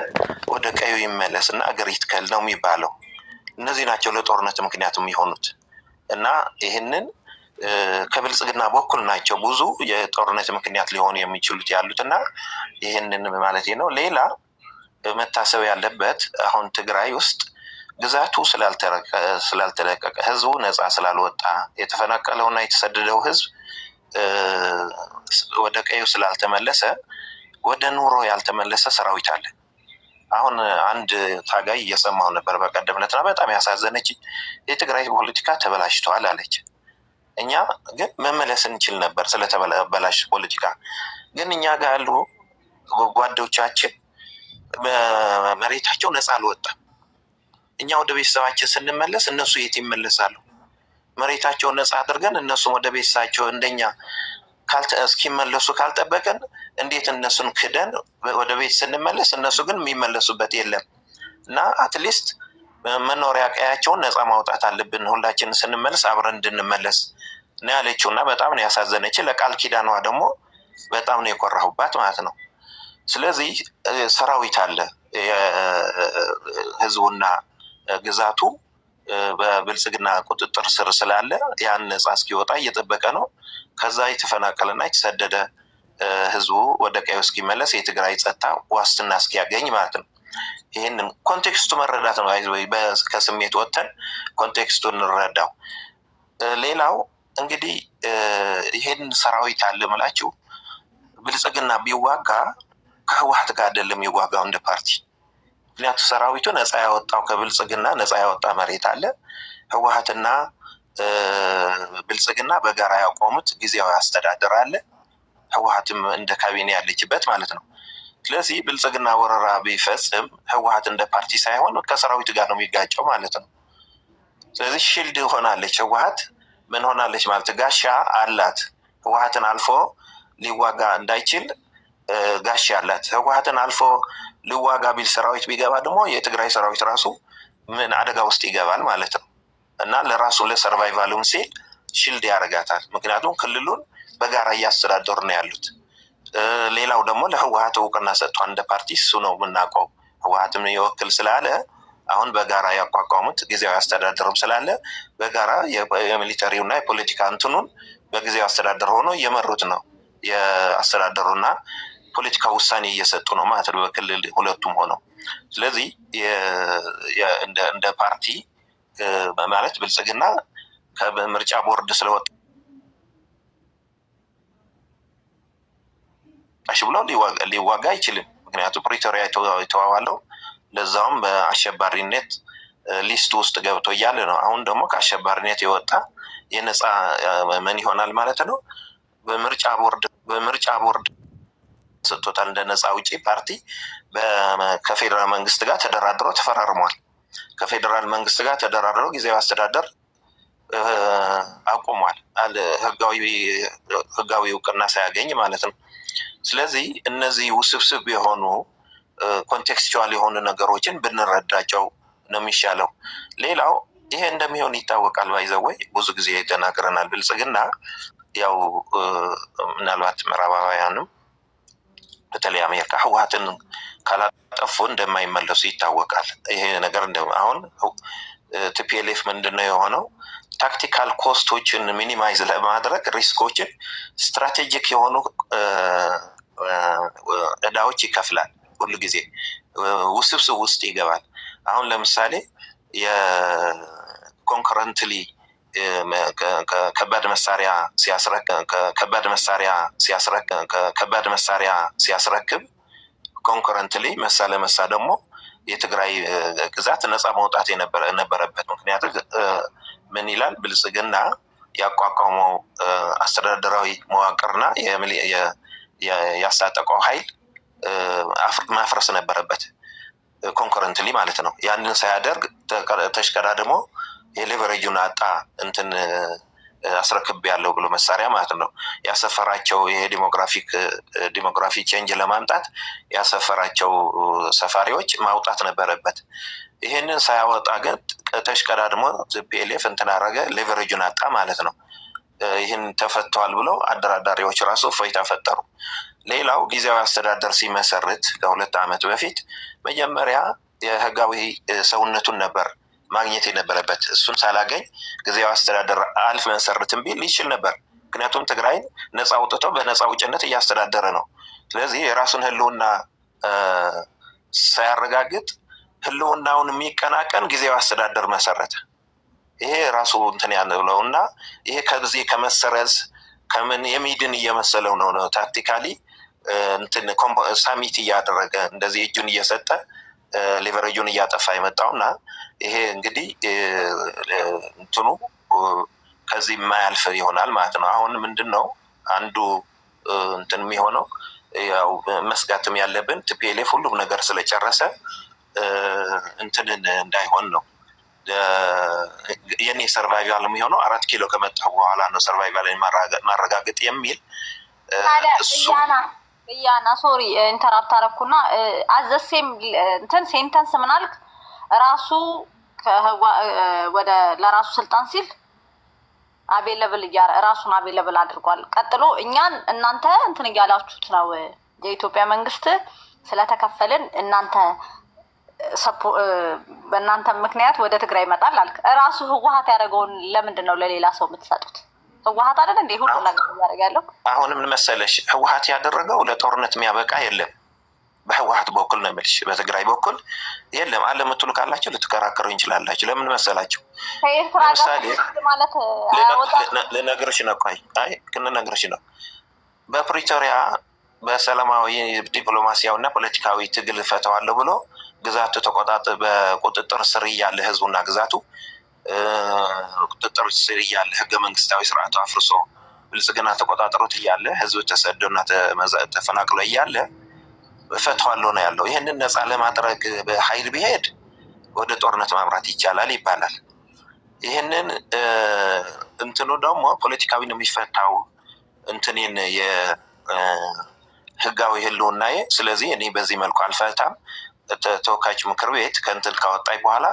ወደ ቀዩ ይመለስ እና አገር ይትከል ነው የሚባለው። እነዚህ ናቸው ለጦርነት ምክንያቱም የሆኑት እና ይህንን ከብልጽግና በኩል ናቸው ብዙ የጦርነት ምክንያት ሊሆኑ የሚችሉት ያሉትና ይህንን ማለት ነው። ሌላ መታሰብ ያለበት አሁን ትግራይ ውስጥ ግዛቱ ስላልተለቀቀ ህዝቡ ነፃ ስላልወጣ የተፈናቀለውና የተሰደደው ህዝብ ወደ ቀዩ ስላልተመለሰ ወደ ኑሮ ያልተመለሰ ሰራዊት አለ። አሁን አንድ ታጋይ እየሰማሁ ነበር በቀደም ዕለትና በጣም ያሳዘነች የትግራይ ፖለቲካ ተበላሽቷል አለች። እኛ ግን መመለስ እንችል ነበር ስለተበላሽ ፖለቲካ። ግን እኛ ጋር ያሉ ጓዶቻችን መሬታቸው ነፃ አልወጣም። እኛ ወደ ቤተሰባችን ስንመለስ እነሱ የት ይመለሳሉ? መሬታቸውን ነፃ አድርገን እነሱም ወደ ቤተሰባቸው እንደኛ እስኪመለሱ ካልጠበቅን እንዴት እነሱን ክደን ወደ ቤት ስንመለስ እነሱ ግን የሚመለሱበት የለም እና አትሊስት መኖሪያ ቀያቸውን ነፃ ማውጣት አለብን። ሁላችን ስንመለስ አብረን እንድንመለስ ነው ያለችው እና በጣም ነው ያሳዘነች። ለቃል ኪዳኗ ደግሞ በጣም ነው የኮራሁባት ማለት ነው። ስለዚህ ሰራዊት አለ ህዝቡና ግዛቱ በብልጽግና ቁጥጥር ስር ስላለ ያን ነፃ እስኪወጣ እየጠበቀ ነው። ከዛ የተፈናቀለና የተሰደደ ህዝቡ ወደ ቀዩ እስኪመለስ የትግራይ ጸጥታ ዋስትና እስኪያገኝ ማለት ነው። ይህንን ኮንቴክስቱ መረዳት ነው። ከስሜት ወጥተን ኮንቴክስቱ እንረዳው። ሌላው እንግዲህ ይሄን ሰራዊት አለ ምላችሁ ብልጽግና ቢዋጋ ከህወሓት ጋር አይደለም የሚዋጋው እንደ ፓርቲ። ምክንያቱ ሰራዊቱ ነፃ ያወጣው ከብልጽግና ነፃ ያወጣ መሬት አለ። ህወሓትና ብልጽግና በጋራ ያቆሙት ጊዜያዊ አስተዳደር አለ። ህወሓትም እንደ ካቢኔ ያለችበት ማለት ነው። ስለዚህ ብልጽግና ወረራ ቢፈጽም ህወሓት እንደ ፓርቲ ሳይሆን ከሰራዊቱ ጋር ነው የሚጋጨው ማለት ነው። ስለዚህ ሽልድ ሆናለች። ህወሓት ምን ሆናለች ማለት ጋሻ አላት። ህወሓትን አልፎ ሊዋጋ እንዳይችል ጋሻ አላት። ህወሓትን አልፎ ሊዋጋ ቢል ሰራዊት ቢገባ ደግሞ የትግራይ ሰራዊት ራሱ ምን አደጋ ውስጥ ይገባል ማለት ነው እና ለራሱ ለሰርቫይቫሉም ሲል ሽልድ ያደርጋታል። ምክንያቱም ክልሉን በጋራ እያስተዳደሩ ነው ያሉት። ሌላው ደግሞ ለህወሓት እውቅና ሰጥቷል እንደ ፓርቲ። እሱ ነው የምናውቀው። ህወሓትም ይወክል ስላለ አሁን በጋራ ያቋቋሙት ጊዜያዊ አስተዳደሩም ስላለ በጋራ የሚሊተሪውና የፖለቲካ እንትኑን በጊዜያዊ አስተዳደር ሆኖ እየመሩት ነው። የአስተዳደሩና ፖለቲካ ውሳኔ እየሰጡ ነው ማለት ነው በክልል ሁለቱም ሆነው። ስለዚህ እንደ ፓርቲ ማለት ብልጽግና ከምርጫ ቦርድ ስለወጣ ብሎ ሊዋጋ አይችልም። ምክንያቱም ፕሪቶሪያ የተዋዋለው ለዛውም በአሸባሪነት ሊስት ውስጥ ገብቶ እያለ ነው። አሁን ደግሞ ከአሸባሪነት የወጣ የነፃ ምን ይሆናል ማለት ነው በምርጫ ቦርድ ሰጥቶታል እንደ ነፃ አውጪ ፓርቲ። ከፌዴራል መንግስት ጋር ተደራድሮ ተፈራርሟል። ከፌዴራል መንግስት ጋር ተደራድሮ ጊዜያዊ አስተዳደር አቁሟል፣ ህጋዊ እውቅና ሳያገኝ ማለት ነው። ስለዚህ እነዚህ ውስብስብ የሆኑ ኮንቴክስቹዋል የሆኑ ነገሮችን ብንረዳቸው ነው የሚሻለው። ሌላው ይሄ እንደሚሆን ይታወቃል። ባይዘወይ ብዙ ጊዜ ተናግረናል። ብልጽግና ያው ምናልባት ምዕራባውያንም በተለይ አሜሪካ ህወሓትን ካላጠፉ እንደማይመለሱ ይታወቃል። ይሄ ነገር አሁን ቲፒኤልኤፍ ምንድነው የሆነው? ታክቲካል ኮስቶችን ሚኒማይዝ ለማድረግ ሪስኮችን ስትራቴጂክ የሆኑ እዳዎች ይከፍላል። ሁሉ ጊዜ ውስብስብ ውስጥ ይገባል። አሁን ለምሳሌ የኮንከረንትሊ ከባድ መሳሪያ ሲያስረክብ ኮንከረንትሊ መሳ ለመሳ ደግሞ የትግራይ ግዛት ነፃ መውጣት የነበረበት። ምክንያቱም ምን ይላል ብልጽግና ያቋቋመው አስተዳደራዊ መዋቅርና ያስታጠቀው ኃይል ማፍረስ ነበረበት ኮንከረንትሊ ማለት ነው። ያንን ሳያደርግ ተሽቀዳድሞ የሌቨሬጁን አጣ እንትን አስረክብ ያለው ብሎ መሳሪያ ማለት ነው። ያሰፈራቸው ይሄ ዲሞግራፊ ቼንጅ ለማምጣት ያሰፈራቸው ሰፋሪዎች ማውጣት ነበረበት። ይሄንን ሳያወጣ ግን ተሽቀዳድሞ ቲፒኤልኤፍ እንትን አደረገ፣ ሌቨሬጁን አጣ ማለት ነው። ይህን ተፈቷል ብለው አደራዳሪዎች ራሱ እፎይታ ፈጠሩ። ሌላው ጊዜያዊ አስተዳደር ሲመሰርት ከ2 ዓመት በፊት መጀመሪያ የህጋዊ ሰውነቱን ነበር ማግኘት የነበረበት። እሱን ሳላገኝ ጊዜያዊ አስተዳደር አልመሰርትም ቢል ይችል ነበር። ምክንያቱም ትግራይን ነፃ አውጥቶ በነፃ ውጭነት እያስተዳደረ ነው። ስለዚህ የራሱን ህልውና ሳያረጋግጥ ህልውናውን የሚቀናቀን ጊዜያዊ አስተዳደር መሰረተ። ይሄ ራሱ እንትን ያለው እና ይሄ ከዚህ ከመሰረዝ ከምን የሚድን እየመሰለው ነው ታክቲካሊ እንትን ሳሚት እያደረገ እንደዚህ እጁን እየሰጠ ሌቨሬጁን እያጠፋ የመጣውና ይሄ እንግዲህ እንትኑ ከዚህ የማያልፍ ይሆናል ማለት ነው። አሁን ምንድነው አንዱ እንትን የሚሆነው ያው መስጋትም ያለብን ቲፒኤልኤፍ ሁሉም ነገር ስለጨረሰ እንትንን እንዳይሆን ነው። የኔ ሰርቫይቫል የሚሆነው 4 ኪሎ ከመጣ በኋላ ነው ሰርቫይቫል ማረጋገጥ የሚል እሱ ያና ሶሪ ኢንተራፕት አደረኩና አዘሴም እንትን ሴንተንስ ምናልክ ራሱ ወደ ለራሱ ስልጣን ሲል አቬለብል ራሱን አቬለብል አድርጓል። ቀጥሎ እኛን እናንተ እንትን እያላችሁት ነው የኢትዮጵያ መንግስት ስለተከፈልን እናንተ በእናንተ ምክንያት ወደ ትግራይ ይመጣል አልክ። ራሱ ህወሓት ያደረገውን ለምንድን ነው ለሌላ ሰው የምትሰጡት? ህወሓት አይደል እንዴ ሁሉ ነገር ያደርግ ያለው? አሁንም ምን መሰለሽ ህወሓት ያደረገው ለጦርነት የሚያበቃ የለም። በህወሓት በኩል ነው የምልሽ። በትግራይ በኩል የለም አለ የምትሉ ካላችሁ ልትከራከሩ እንችላላችሁ። ለምን መሰላችሁ? ለምሳሌ ልነግርሽ ነው። አይ ልነግርሽ ነው። በፕሪቶሪያ በሰላማዊ ዲፕሎማሲያዊ እና ፖለቲካዊ ትግል ፈተዋለሁ ብሎ ግዛቱ በቁጥጥር ስር እያለ ህዝቡና ግዛቱ ቁጥጥር ስር እያለ ህገ መንግስታዊ ስርዓቱ አፍርሶ ብልጽግና ተቆጣጠሩት እያለ ህዝብ ተሰደውና ተፈናቅሎ እያለ ፈተዋለሁ ነው ያለው። ይህንን ነፃ ለማድረግ በኃይል ቢሄድ ወደ ጦርነት ማምራት ይቻላል ይባላል። ይህንን እንትኑ ደግሞ ፖለቲካዊ ነው የሚፈታው እንትኔን የህጋዊ ህልውናዬ። ስለዚህ እኔ በዚህ መልኩ አልፈታም። ተወካዮች ምክር ቤት ከእንትን ካወጣኝ በኋላ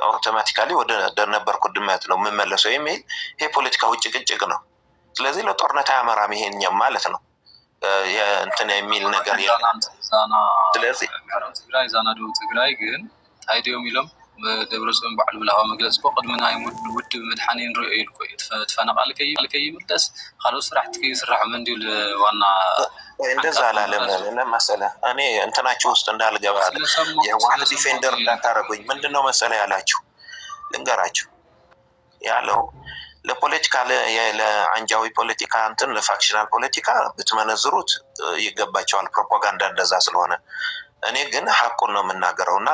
አውቶማቲካሊ ወደ ነበርኩ ድመት ነው የምመለሰው የሚል ይሄ ፖለቲካዊ ጭቅጭቅ ነው። ስለዚህ ለጦርነት አያመራም ይሄኛው ማለት ነው እንትን የሚል ነገር የለም። ስለዚህ ትግራይ ዛና ደቡብ ትግራይ ግን ታይዲዮም ኢሎም ደብረጽዮን በዓሉ ብላዋ መግለጽ ቅድሚ ናይ ውድብ መድሓኒ ንሪኦ ኢሉ ኮይኑ ተፈናቃል ከይምለስ ካልኦት ስራሕቲ ከይስራሕ መንዲዩ ዋና እንደዛ አላለም። መሰለ እኔ እንትናችሁ ውስጥ እንዳልገባ የህወሓት ዲፌንደር እንዳታረጉኝ ምንድነው መሰለ ያላችሁ ልንገራችሁ ያለው ለፖለቲካ ለአንጃዊ ፖለቲካ እንትን ለፋክሽናል ፖለቲካ ብትመነዝሩት ይገባቸዋል። ፕሮፓጋንዳ እንደዛ ስለሆነ እኔ ግን ሀቁን ነው የምናገረው እና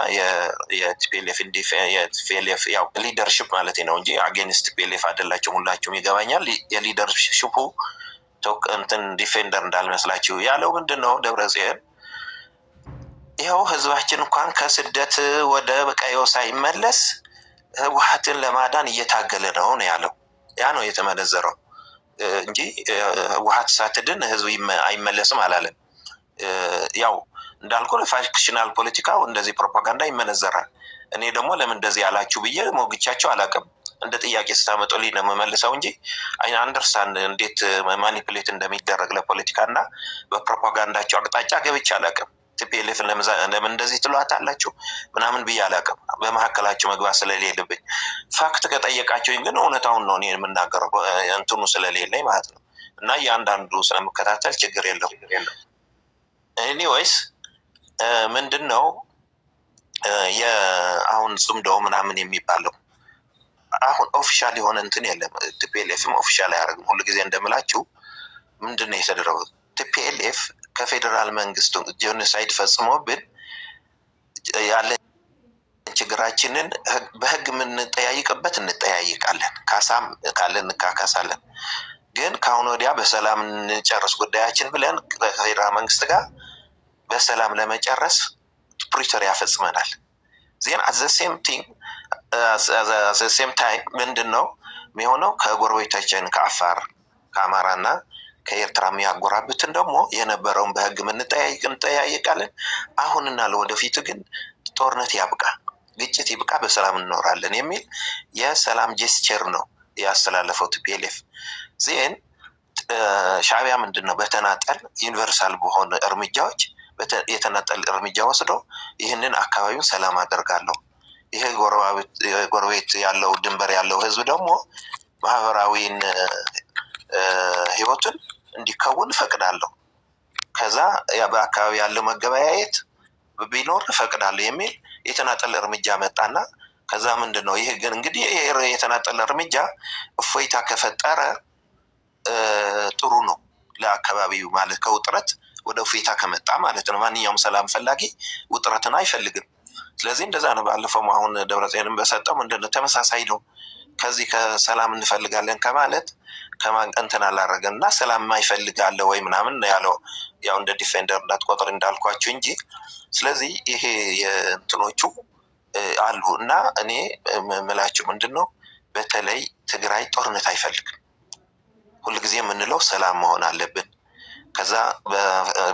የቲፒኤልኤፍ ያው ሊደርሽፕ ማለት ነው እንጂ አጌንስት ቲፒኤልኤፍ አይደላችሁም። ሁላችሁም ይገባኛል። የሊደርሽፑ እንትን ዲፌንደር እንዳልመስላችሁ ያለው ምንድን ነው ደብረጽዮን ይኸው ህዝባችን እንኳን ከስደት ወደ ቀዬው ሳይመለስ ህወሓትን ለማዳን እየታገለ ነው ያለው። ያ ነው የተመነዘረው እንጂ ህወሓት ሳትድን ህዝብ አይመለስም አላለም። ያው እንዳልኩ ፋክሽናል ፖለቲካው እንደዚህ ፕሮፓጋንዳ ይመነዘራል። እኔ ደግሞ ለምን እንደዚህ ያላችሁ ብዬ ሞግቻቸው አላውቅም። እንደ ጥያቄ ስታመጡልኝ ነው የምመልሰው እንጂ አንደርስታንድ እንዴት ማኒፕሌት እንደሚደረግ ለፖለቲካ እና በፕሮፓጋንዳቸው አቅጣጫ ገብቼ አላውቅም። ቲፒኤልኤፍ ለምን እንደዚህ ትሏታላችሁ ምናምን ብዬ አላውቅም። በመካከላቸው መግባት ስለሌለብኝ ፋክት ከጠየቃቸውኝ ግን እውነታውን ነው እኔ የምናገረው እንትኑ ስለሌለኝ ማለት ነው። እና እያንዳንዱ ስለምከታተል ችግር የለው። ኤኒዌይስ ምንድን ነው አሁን ጽምዶ ምናምን የሚባለው አሁን ኦፊሻል የሆነ እንትን የለም። ቲፒኤልኤፍም ኦፊሻል አያደርግም። ሁሉ ጊዜ እንደምላችሁ ምንድን ነው የተደረገው? ቲፒኤልኤፍ ከፌዴራል መንግስቱ ጄኖሳይድ ፈጽሞብን ያለ ችግራችንን በህግ የምንጠያይቅበት እንጠያይቃለን፣ ካሳም ካለን እንካካሳለን። ግን ከአሁን ወዲያ በሰላም እንጨርስ ጉዳያችን ብለን ከፌዴራል መንግስት ጋር በሰላም ለመጨረስ ፕሪቶሪያ ፈጽመናል። ዜን አዘሴም ቲንግ አዘሴም ታይም ምንድን ነው የሚሆነው? ከጎረቤታችን ከአፋር ከአማራና ከኤርትራ የሚያጎራብትን ደግሞ የነበረውን በህግ እንጠያይቃለን። አሁንና ለወደፊቱ ግን ጦርነት ያብቃ፣ ግጭት ይብቃ፣ በሰላም እንኖራለን የሚል የሰላም ጀስቸር ነው ያስተላለፈው ቲፒኤልኤፍ። ዜን ሻዕቢያ ምንድን ነው በተናጠል ዩኒቨርሳል በሆነ እርምጃዎች የተናጠል እርምጃ ወስዶ ይህንን አካባቢውን ሰላም አደርጋለሁ፣ ይሄ ጎረቤት ያለው ድንበር ያለው ህዝብ ደግሞ ማህበራዊን ህይወቱን እንዲከውን እፈቅዳለሁ፣ ከዛ በአካባቢ ያለው መገበያየት ቢኖር እፈቅዳለሁ የሚል የተናጠል እርምጃ መጣና ከዛ ምንድን ነው ይሄ ግን እንግዲህ የተናጠል እርምጃ እፎይታ ከፈጠረ ጥሩ ነው ለአካባቢው ማለት ከውጥረት ወደ እፎይታ ከመጣ ማለት ነው። ማንኛውም ሰላም ፈላጊ ውጥረትን አይፈልግም። ስለዚህ እንደዛ ነው። ባለፈው አሁን ደብረጽዮንም በሰጠው ምንድነው ተመሳሳይ ነው። ከዚህ ከሰላም እንፈልጋለን ከማለት ከማንቀንተን አላረገን እና ሰላም የማይፈልጋለ ወይ ምናምን ያለው ያው እንደ ዲፌንደር እንዳትቆጥር እንዳልኳችሁ እንጂ ስለዚህ ይሄ የእንትኖቹ አሉ እና እኔ ምላችሁ ምንድነው በተለይ ትግራይ ጦርነት አይፈልግም። ሁልጊዜ የምንለው ሰላም መሆን አለብን። ከዛ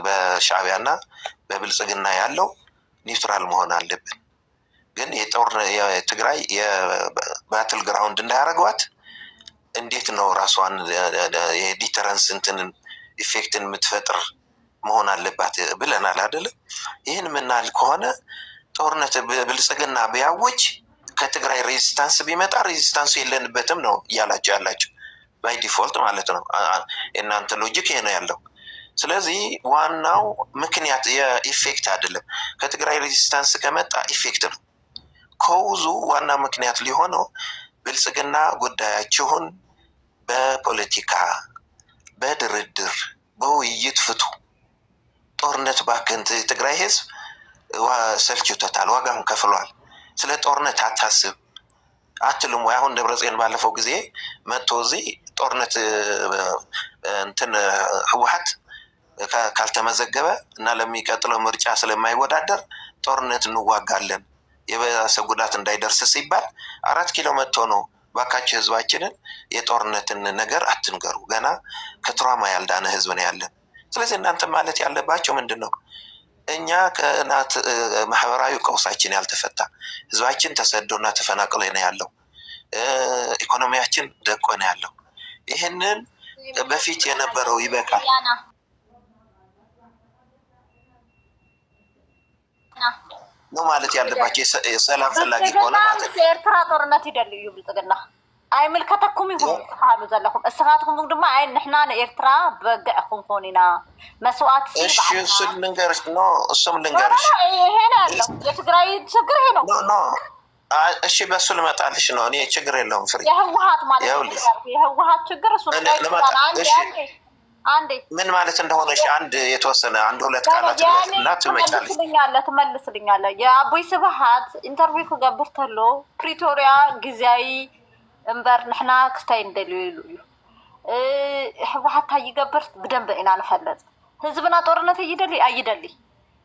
በሻዕቢያና በብልጽግና ያለው ኒውትራል መሆን አለብን። ግን የትግራይ የባትል ግራውንድ እንዳያረጓት እንዴት ነው ራሷን የዲተረንስ እንትንን ኢፌክትን የምትፈጥር መሆን አለባት ብለናል አይደለም? ይህን ምናል ከሆነ ጦርነት ብልጽግና ቢያውጅ ከትግራይ ሬዚስታንስ ቢመጣ ሬዚስታንሱ የለንበትም ነው እያላቸው ያላቸው ባይ ዲፎልት ማለት ነው። እናንተ ሎጂክ ይሄ ነው ያለው። ስለዚህ ዋናው ምክንያት የኢፌክት አይደለም። ከትግራይ ሬዚስታንስ ከመጣ ኢፌክት ነው። ከውዙ ዋና ምክንያት ሊሆነው ብልጽግና ጉዳያችሁን በፖለቲካ በድርድር በውይይት ፍቱ፣ ጦርነት ባክንት ትግራይ ህዝብ ሰልችቶታል፣ ዋጋም ከፍሏል፣ ስለ ጦርነት አታስብ አትልም ወይ? አሁን ደብረጽዮን ባለፈው ጊዜ መጥቶ እዚህ ጦርነት እንትን ህወሓት ካልተመዘገበ እና ለሚቀጥለው ምርጫ ስለማይወዳደር ጦርነት እንዋጋለን የበሰ ጉዳት እንዳይደርስ ሲባል 4 ኪሎ መጥቶ ነው ባካችሁ ህዝባችንን የጦርነትን ነገር አትንገሩ፣ ገና ከትራማ ያልዳነ ህዝብ ነው ያለን። ስለዚህ እናንተ ማለት ያለባቸው ምንድን ነው? እኛ ከናት ማህበራዊ ቀውሳችን ያልተፈታ ህዝባችን ተሰዶና ተፈናቅሎ ነው ያለው፣ ኢኮኖሚያችን ደቆ ነው ያለው። ይህንን በፊት የነበረው ይበቃል ነው ማለት ያለባቸው። ሰላም ፈላጊ ሆነ ማለት ነው። ኤርትራ ጦርነት ይደልዩ ብልጽግና አይምልከተኩም ይሁን ሓሉ ዘለኹም እስኻትኩም ድማ አይ ንሕና ንኤርትራ በግዕኹም ኮኒና መስዋዕት እሺ እሱን ልንገርሽ ነው እሱም ልንገርሽ ይሄ ነው ያለው የትግራይ ችግር ይሄ ነው። ኖ እሺ በሱ ልመጣልሽ ነው። እኔ ችግር የለውም ፍሪ የህወሓት ማለት የህወሓት ችግር እሱ ነው። አንዴ ምን ማለት እንደሆነ እሺ አንድ የተወሰነ አንድ ሁለት ቃላት እና ትመልስልኛለህ። የአቦይ ስብሃት ኢንተርቪው ክገብር ተሎ ፕሪቶሪያ ጊዜያዊ እምበር ንሕና ክስታይ እንደልዩ ኢሉ እዩ ህወሓት ይገብር ብደንብ ኢና ንፈለጥ ህዝብና ጦርነት ይደሊ አይደሊ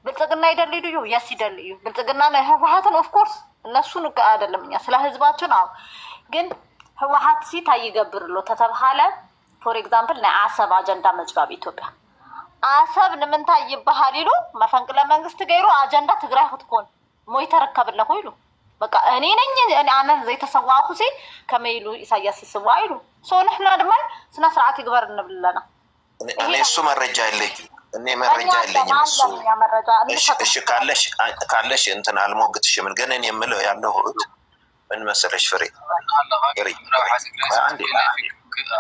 ብልጽግና ይደሊ እዩ የስ ይደሊ እዩ ብልጽግና ነው ህወሓትን ኦፍ ኮርስ እነሱን አይደለም እኛ ስለ ህዝባችን አው ግን ህወሓት ሲታይ ይገብርሎ ተተባለ ፎር ኤግዛምፕል ናይ አሰብ አጀንዳ መዝጋብ ኢትዮጵያ አሰብ ንምንታይ ይባሃል ኢሉ መፈንቅለ መንግስት ገይሩ አጀንዳ ትግራይ ክትኮን ሞይ ተረከብለኹ ኢሉ በቃ እኔ ነኝ አነ ዘይተሰዋኩ ሲ ከመይሉ ኢሳያስ ይስዋይሉ ሶ ንሕና ድማ ስነ ስርዓት ይግበር እንብለና እኔ እሱ መረጃ የለኝም እኔ መረጃ የለኝም እሱ እሺ ካለሽ እንትን አልሞግትሽም ግን እኔ የምለው ያለሁት ምን መሰለሽ ፍሬ አንዴ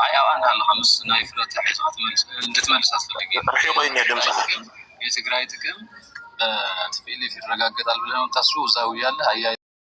አያዋን አለ خمس ናይፍ ነው ተይዛት እንድትመልስ አስፈልጊ ወይ ነው ድምጽ የትግራይ ጥቅም በቲፒኤልኤፍ ይረጋገጣል ብለው ታስሩ እዛው ያለ